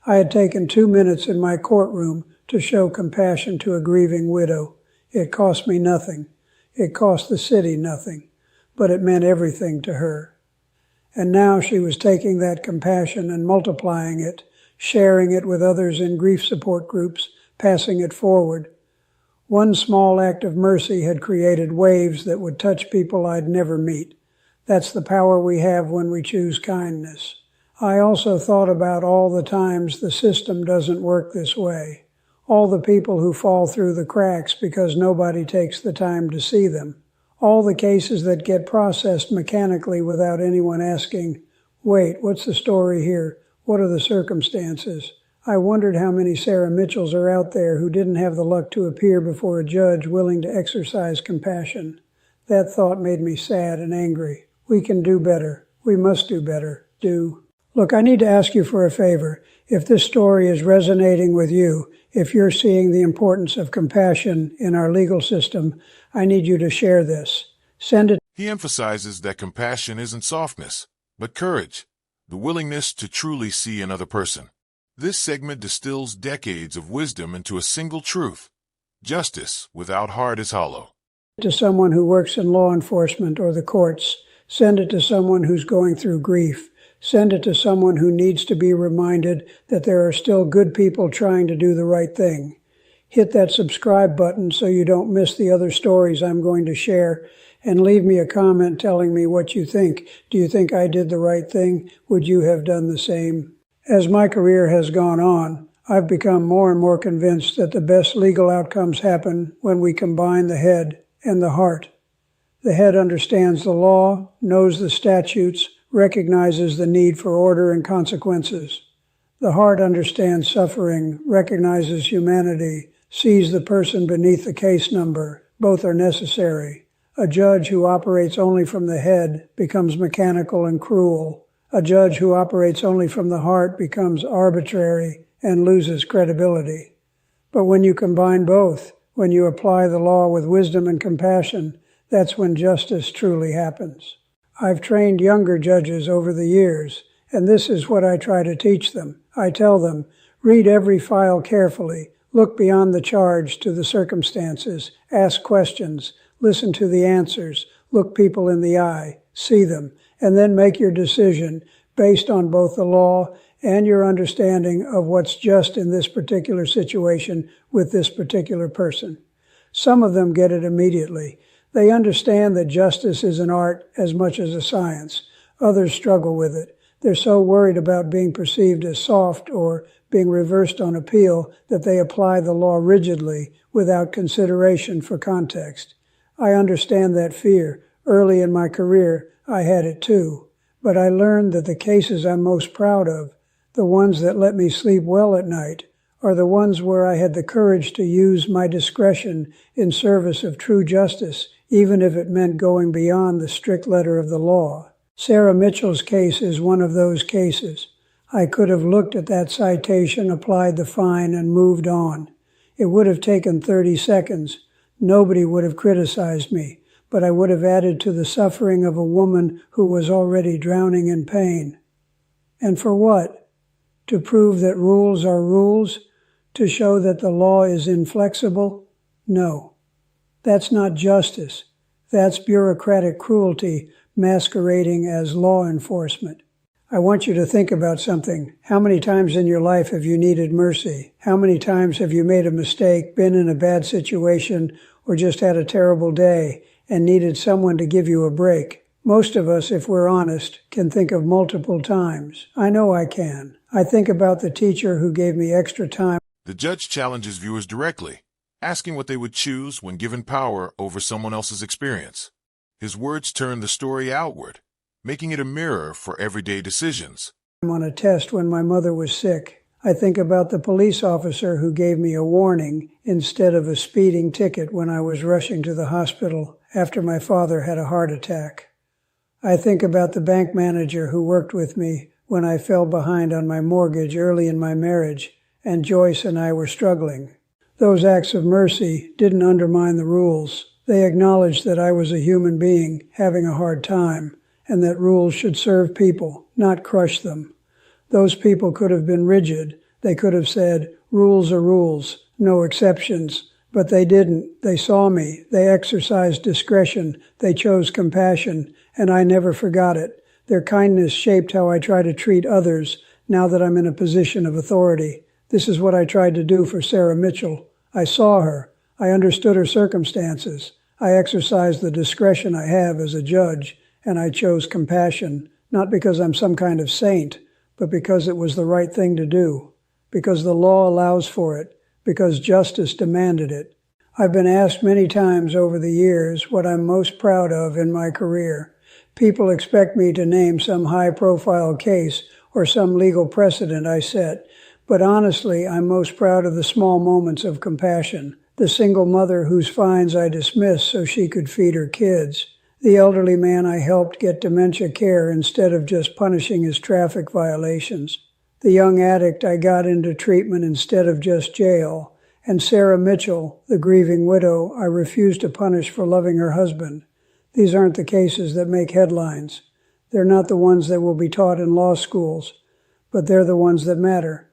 I had taken 2 minutes in my courtroom to show compassion to a grieving widow. It cost me nothing. It cost the city nothing, but it meant everything to her. And now she was taking that compassion and multiplying it, sharing it with others in grief support groups, passing it forward. One small act of mercy had created waves that would touch people I'd never meet. That's the power we have when we choose kindness. I also thought about all the times the system doesn't work this way. All the people who fall through the cracks because nobody takes the time to see them. All the cases that get processed mechanically without anyone asking, wait, what's the story here? What are the circumstances? I wondered how many Sarah Mitchells are out there who didn't have the luck to appear before a judge willing to exercise compassion. That thought made me sad and angry. We can do better. We must do better. Look, I need to ask you for a favor. If this story is resonating with you, if you're seeing the importance of compassion in our legal system, I need you to share this. Send it. He emphasizes that compassion isn't softness, but courage, the willingness to truly see another person. This segment distills decades of wisdom into a single truth. Justice without heart is hollow. To someone who works in law enforcement or the courts. Send it to someone who's going through grief. Send it to someone who needs to be reminded that there are still good people trying to do the right thing. Hit that subscribe button so you don't miss the other stories I'm going to share, and leave me a comment telling me what you think. Do you think I did the right thing? Would you have done the same? As my career has gone on, I've become more and more convinced that the best legal outcomes happen when we combine the head and the heart. The head understands the law, knows the statutes, recognizes the need for order and consequences. The heart understands suffering, recognizes humanity, sees the person beneath the case number. Both are necessary. A judge who operates only from the head becomes mechanical and cruel. A judge who operates only from the heart becomes arbitrary and loses credibility. But when you combine both, when you apply the law with wisdom and compassion, that's when justice truly happens. I've trained younger judges over the years, and this is what I try to teach them. I tell them, read every file carefully, look beyond the charge to the circumstances, ask questions, listen to the answers, look people in the eye, see them, and then make your decision based on both the law and your understanding of what's just in this particular situation with this particular person. Some of them get it immediately. They understand that justice is an art as much as a science. Others struggle with it. They're so worried about being perceived as soft or being reversed on appeal that they apply the law rigidly without consideration for context. I understand that fear. Early in my career, I had it too. But I learned that the cases I'm most proud of, the ones that let me sleep well at night, are the ones where I had the courage to use my discretion in service of true justice, even if it meant going beyond the strict letter of the law. Sarah Mitchell's case is one of those cases. I could have looked at that citation, applied the fine, and moved on. It would have taken 30 seconds. Nobody would have criticized me, but I would have added to the suffering of a woman who was already drowning in pain. And for what? To prove that rules are rules? To show that the law is inflexible? No. That's not justice. That's bureaucratic cruelty masquerading as law enforcement. I want you to think about something. How many times in your life have you needed mercy? How many times have you made a mistake, been in a bad situation, or just had a terrible day and needed someone to give you a break? Most of us, if we're honest, can think of multiple times. I know I can. I think about the teacher who gave me extra time. The judge challenges viewers directly, asking what they would choose when given power over someone else's experience. His words turn the story outward, making it a mirror for everyday decisions. I'm on a test when my mother was sick. I think about the police officer who gave me a warning instead of a speeding ticket when I was rushing to the hospital after my father had a heart attack. I think about the bank manager who worked with me when I fell behind on my mortgage early in my marriage and Joyce and I were struggling. Those acts of mercy didn't undermine the rules. They acknowledged that I was a human being having a hard time, and that rules should serve people, not crush them. Those people could have been rigid. They could have said, rules are rules, no exceptions. But they didn't. They saw me. They exercised discretion. They chose compassion, and I never forgot it. Their kindness shaped how I try to treat others now that I'm in a position of authority. This is what I tried to do for Sarah Mitchell. I saw her. I understood her circumstances. I exercised the discretion I have as a judge, and I chose compassion, not because I'm some kind of saint, but because it was the right thing to do, because the law allows for it, because justice demanded it. I've been asked many times over the years what I'm most proud of in my career. People expect me to name some high-profile case or some legal precedent I set, but honestly, I'm most proud of the small moments of compassion. The single mother whose fines I dismissed so she could feed her kids. The elderly man I helped get dementia care instead of just punishing his traffic violations. The young addict I got into treatment instead of just jail. And Sarah Mitchell, the grieving widow I refused to punish for loving her husband. These aren't the cases that make headlines. They're not the ones that will be taught in law schools, but they're the ones that matter.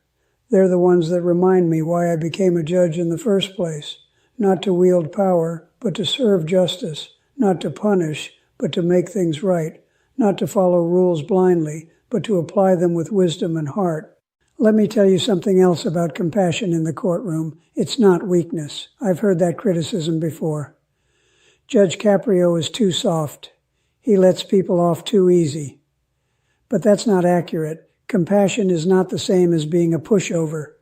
They're the ones that remind me why I became a judge in the first place. Not to wield power, but to serve justice. Not to punish, but to make things right. Not to follow rules blindly, but to apply them with wisdom and heart. Let me tell you something else about compassion in the courtroom. It's not weakness. I've heard that criticism before. Judge Caprio is too soft. He lets people off too easy. But that's not accurate. Compassion is not the same as being a pushover.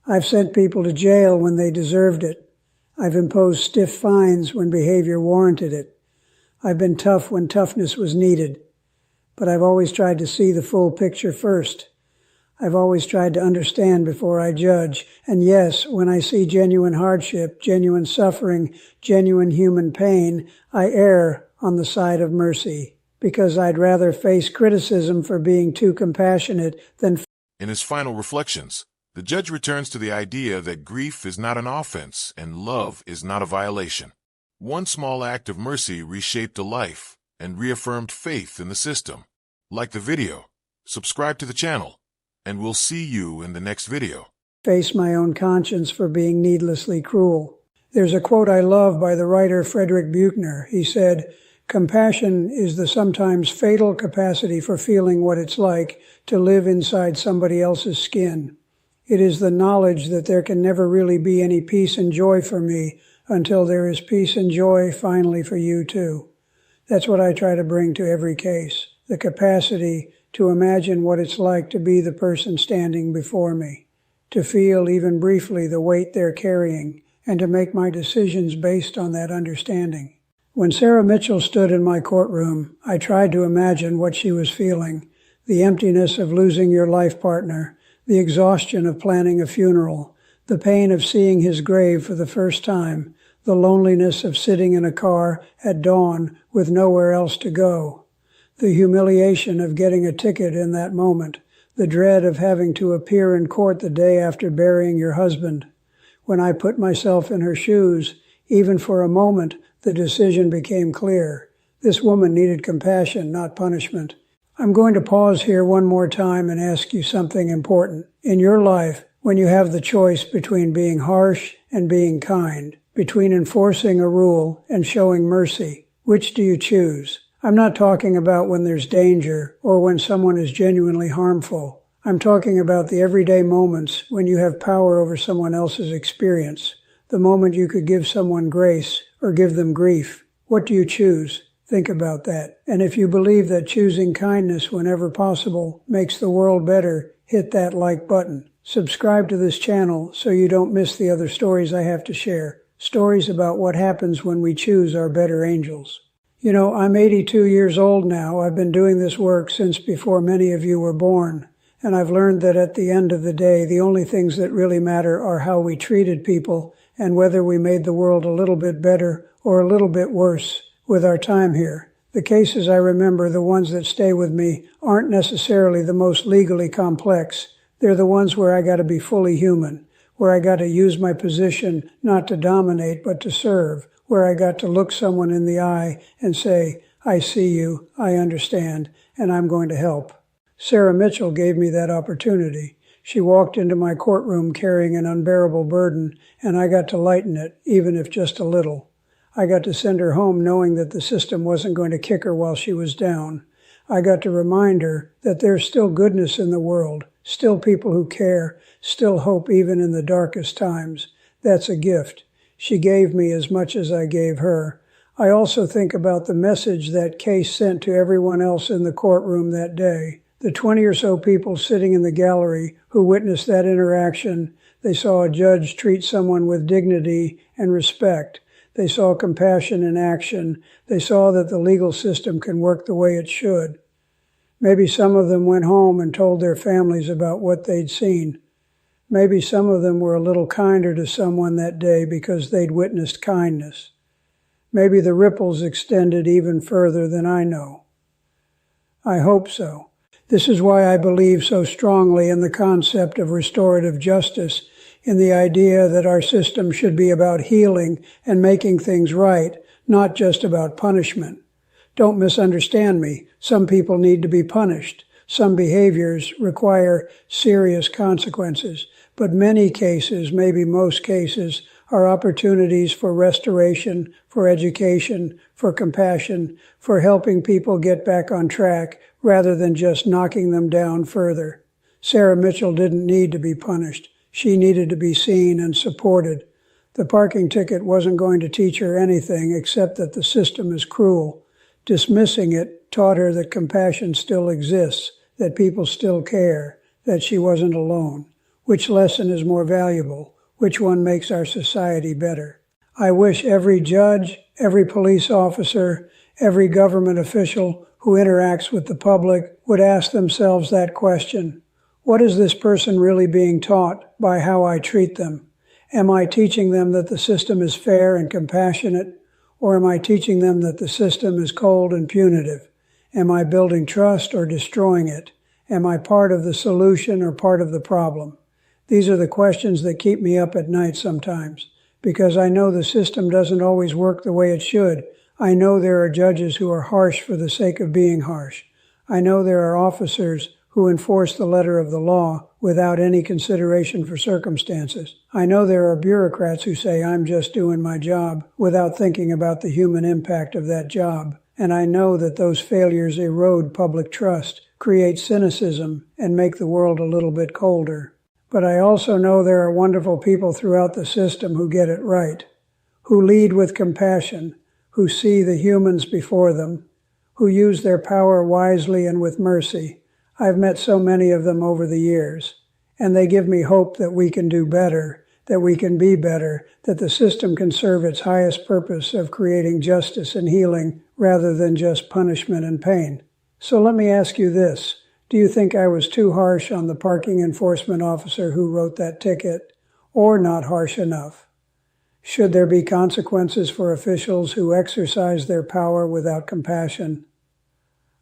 I've sent people to jail when they deserved it. I've imposed stiff fines when behavior warranted it. I've been tough when toughness was needed. But I've always tried to see the full picture first. I've always tried to understand before I judge. And yes, when I see genuine hardship, genuine suffering, genuine human pain, I err on the side of mercy, because I'd rather face criticism for being too compassionate than... In his final reflections, the judge returns to the idea that grief is not an offense and love is not a violation. One small act of mercy reshaped a life and reaffirmed faith in the system. Like the video, subscribe to the channel, and we'll see you in the next video. Face my own conscience for being needlessly cruel. There's a quote I love by the writer Frederick Buechner. He said, "Compassion is the sometimes fatal capacity for feeling what it's like to live inside somebody else's skin. It is the knowledge that there can never really be any peace and joy for me until there is peace and joy finally for you too." That's what I try to bring to every case, the capacity to imagine what it's like to be the person standing before me, to feel even briefly the weight they're carrying, and to make my decisions based on that understanding. When Sarah Mitchell stood in my courtroom, I tried to imagine what she was feeling, the emptiness of losing your life partner, the exhaustion of planning a funeral, the pain of seeing his grave for the first time, the loneliness of sitting in a car at dawn with nowhere else to go, the humiliation of getting a ticket in that moment, the dread of having to appear in court the day after burying your husband. When I put myself in her shoes, even for a moment, the decision became clear. This woman needed compassion, not punishment. I'm going to pause here one more time and ask you something important. In your life, when you have the choice between being harsh and being kind, between enforcing a rule and showing mercy, which do you choose? I'm not talking about when there's danger or when someone is genuinely harmful. I'm talking about the everyday moments when you have power over someone else's experience, the moment you could give someone grace or give them grief. What do you choose? Think about that. And if you believe that choosing kindness whenever possible makes the world better, hit that like button. Subscribe to this channel so you don't miss the other stories I have to share. Stories about what happens when we choose our better angels. You know, I'm 82 years old now. I've been doing this work since before many of you were born. And I've learned that at the end of the day, the only things that really matter are how we treated people and whether we made the world a little bit better or a little bit worse with our time here. The cases I remember, the ones that stay with me, aren't necessarily the most legally complex. They're the ones where I got to be fully human, where I got to use my position not to dominate but to serve, where I got to look someone in the eye and say, I see you, I understand, and I'm going to help. Sarah Mitchell gave me that opportunity. She walked into my courtroom carrying an unbearable burden, and I got to lighten it, even if just a little. I got to send her home knowing that the system wasn't going to kick her while she was down. I got to remind her that there's still goodness in the world, still people who care, still hope even in the darkest times. That's a gift. She gave me as much as I gave her. I also think about the message that case sent to everyone else in the courtroom that day. The 20 or so people sitting in the gallery who witnessed that interaction, they saw a judge treat someone with dignity and respect. They saw compassion in action. They saw that the legal system can work the way it should. Maybe some of them went home and told their families about what they'd seen. Maybe some of them were a little kinder to someone that day because they'd witnessed kindness. Maybe the ripples extended even further than I know. I hope so. This is why I believe so strongly in the concept of restorative justice, in the idea that our system should be about healing and making things right, not just about punishment. Don't misunderstand me. Some people need to be punished. Some behaviors require serious consequences. But many cases, maybe most cases, are opportunities for restoration, for education, for compassion, for helping people get back on track rather than just knocking them down further. Sarah Mitchell didn't need to be punished. She needed to be seen and supported. The parking ticket wasn't going to teach her anything except that the system is cruel. Dismissing it taught her that compassion still exists, that people still care, that she wasn't alone. Which lesson is more valuable? Which one makes our society better? I wish every judge, every police officer, every government official who interacts with the public would ask themselves that question. What is this person really being taught by how I treat them? Am I teaching them that the system is fair and compassionate, or am I teaching them that the system is cold and punitive? Am I building trust or destroying it? Am I part of the solution or part of the problem? These are the questions that keep me up at night sometimes, because I know the system doesn't always work the way it should. I know there are judges who are harsh for the sake of being harsh. I know there are officers who enforce the letter of the law without any consideration for circumstances. I know there are bureaucrats who say, I'm just doing my job, without thinking about the human impact of that job. And I know that those failures erode public trust, create cynicism, and make the world a little bit colder. But I also know there are wonderful people throughout the system who get it right, who lead with compassion, who see the humans before them, who use their power wisely and with mercy. I've met so many of them over the years, and they give me hope that we can do better, that we can be better, that the system can serve its highest purpose of creating justice and healing rather than just punishment and pain. So let me ask you this. Do you think I was too harsh on the parking enforcement officer who wrote that ticket, or not harsh enough? Should there be consequences for officials who exercise their power without compassion?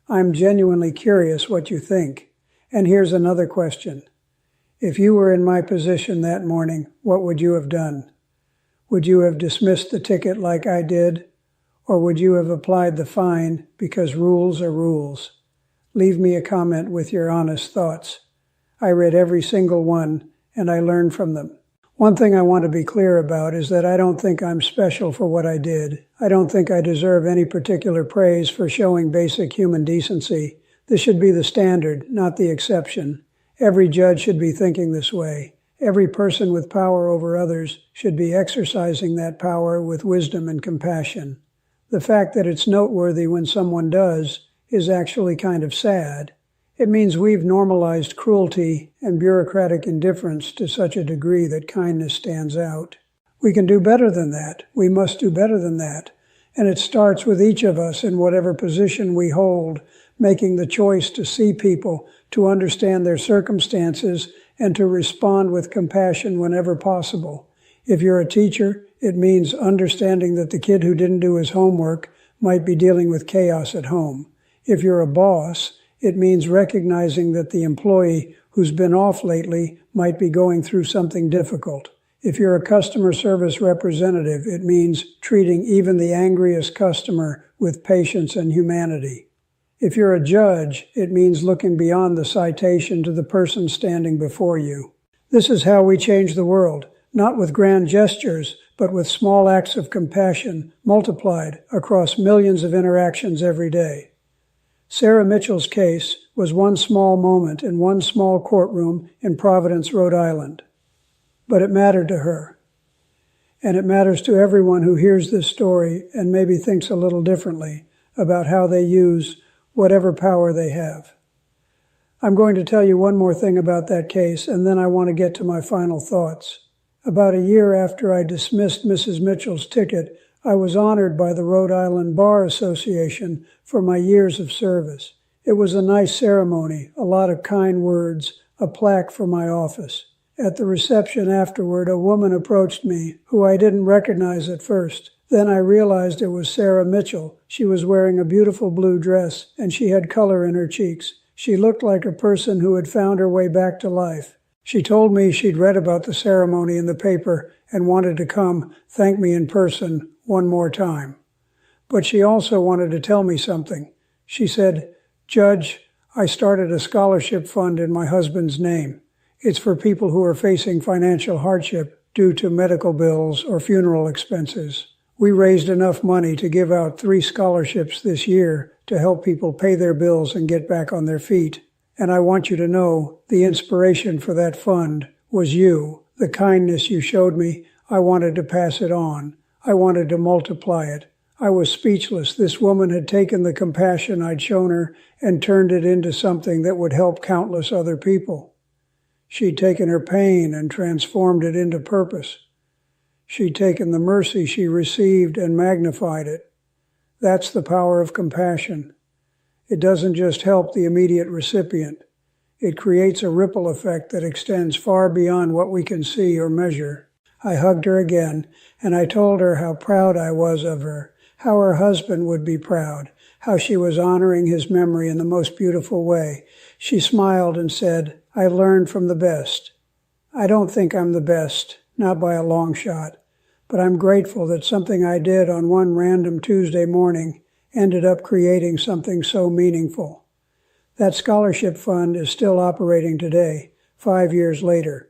I'm genuinely curious what you think. And here's another question. If you were in my position that morning, what would you have done? Would you have dismissed the ticket like I did? Or would you have applied the fine because rules are rules? Leave me a comment with your honest thoughts. I read every single one, and I learned from them. One thing I want to be clear about is that I don't think I'm special for what I did. I don't think I deserve any particular praise for showing basic human decency. This should be the standard, not the exception. Every judge should be thinking this way. Every person with power over others should be exercising that power with wisdom and compassion. The fact that it's noteworthy when someone does is actually kind of sad. It means we've normalized cruelty and bureaucratic indifference to such a degree that kindness stands out. We can do better than that. We must do better than that. And it starts with each of us in whatever position we hold, making the choice to see people, to understand their circumstances, and to respond with compassion whenever possible. If you're a teacher, it means understanding that the kid who didn't do his homework might be dealing with chaos at home. If you're a boss, it means recognizing that the employee who's been off lately might be going through something difficult. If you're a customer service representative, it means treating even the angriest customer with patience and humanity. If you're a judge, it means looking beyond the citation to the person standing before you. This is how we change the world, not with grand gestures, but with small acts of compassion multiplied across millions of interactions every day. Sarah Mitchell's case was one small moment in one small courtroom in Providence, Rhode Island. But it mattered to her. And it matters to everyone who hears this story and maybe thinks a little differently about how they use whatever power they have. I'm going to tell you one more thing about that case, and then I want to get to my final thoughts. About a year after I dismissed Mrs. Mitchell's ticket, I was honored by the Rhode Island Bar Association for my years of service. It was a nice ceremony, a lot of kind words, a plaque for my office. At the reception afterward, a woman approached me, who I didn't recognize at first. Then I realized it was Sarah Mitchell. She was wearing a beautiful blue dress, and she had color in her cheeks. She looked like a person who had found her way back to life. She told me she'd read about the ceremony in the paper and wanted to come thank me in person one more time. But she also wanted to tell me something. She said, "Judge, I started a scholarship fund in my husband's name. It's for people who are facing financial hardship due to medical bills or funeral expenses. We raised enough money to give out 3 scholarships this year to help people pay their bills and get back on their feet. And I want you to know the inspiration for that fund was you. The kindness you showed me, I wanted to pass it on. I wanted to multiply it. I was speechless. This woman had taken the compassion I'd shown her and turned it into something that would help countless other people. She'd taken her pain and transformed it into purpose. She'd taken the mercy she received and magnified it. That's the power of compassion. It doesn't just help the immediate recipient. It creates a ripple effect that extends far beyond what we can see or measure." I hugged her again, and I told her how proud I was of her, how her husband would be proud, how she was honoring his memory in the most beautiful way. She smiled and said, "I learned from the best." I don't think I'm the best, not by a long shot, but I'm grateful that something I did on one random Tuesday morning ended up creating something so meaningful. That scholarship fund is still operating today, 5 years later.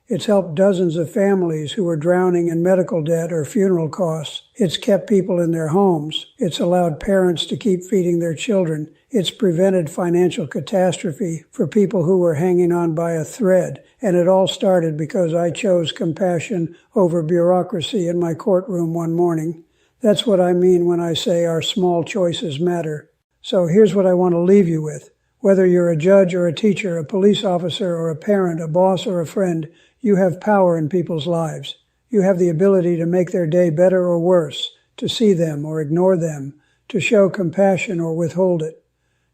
It's helped dozens of families who were drowning in medical debt or funeral costs. It's kept people in their homes. It's allowed parents to keep feeding their children. It's prevented financial catastrophe for people who were hanging on by a thread. And it all started because I chose compassion over bureaucracy in my courtroom one morning. That's what I mean when I say our small choices matter. So here's what I want to leave you with. Whether you're a judge or a teacher, a police officer or a parent, a boss or a friend, you have power in people's lives. You have the ability to make their day better or worse, to see them or ignore them, to show compassion or withhold it.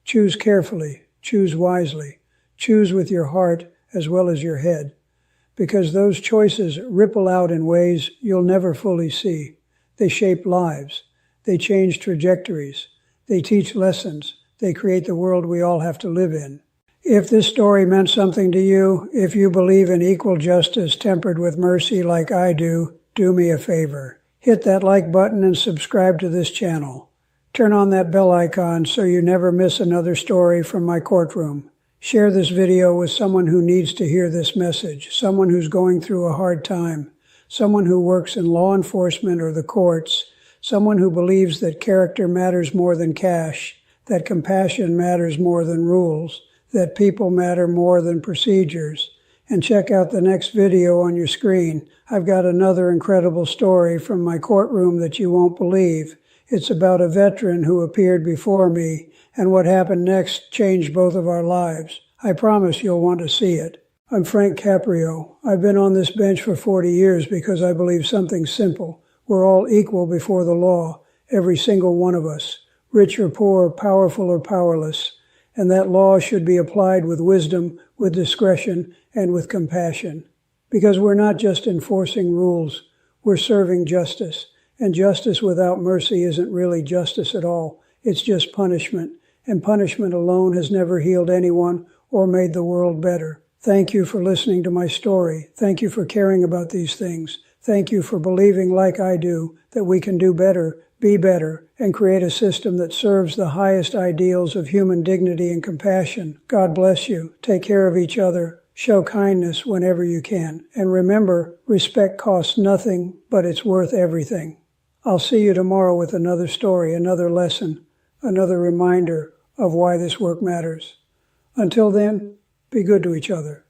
Choose carefully, choose wisely, choose with your heart as well as your head, because those choices ripple out in ways you'll never fully see. They shape lives. They change trajectories. They teach lessons. They create the world we all have to live in. If this story meant something to you, if you believe in equal justice tempered with mercy like I do me a favor. Hit that like button and subscribe to this channel. Turn on that bell icon so you never miss another story from my courtroom. Share this video with someone who needs to hear this message, someone who's going through a hard time, someone who works in law enforcement or the courts, someone who believes that character matters more than cash, that compassion matters more than rules, that people matter more than procedures. And check out the next video on your screen. I've got another incredible story from my courtroom that you won't believe. It's about a veteran who appeared before me, and what happened next changed both of our lives. I promise you'll want to see it. I'm Frank Caprio. I've been on this bench for 40 years because I believe something simple. We're all equal before the law, every single one of us, rich or poor, powerful or powerless. And that law should be applied with wisdom, with discretion, and with compassion. Because we're not just enforcing rules, we're serving justice. And justice without mercy isn't really justice at all. It's just punishment. And punishment alone has never healed anyone or made the world better. Thank you for listening to my story. Thank you for caring about these things. Thank you for believing, like I do, that we can do better, be better, and create a system that serves the highest ideals of human dignity and compassion. God bless you. Take care of each other. Show kindness whenever you can. And remember, respect costs nothing, but it's worth everything. I'll see you tomorrow with another story, another lesson, another reminder of why this work matters. Until then, be good to each other.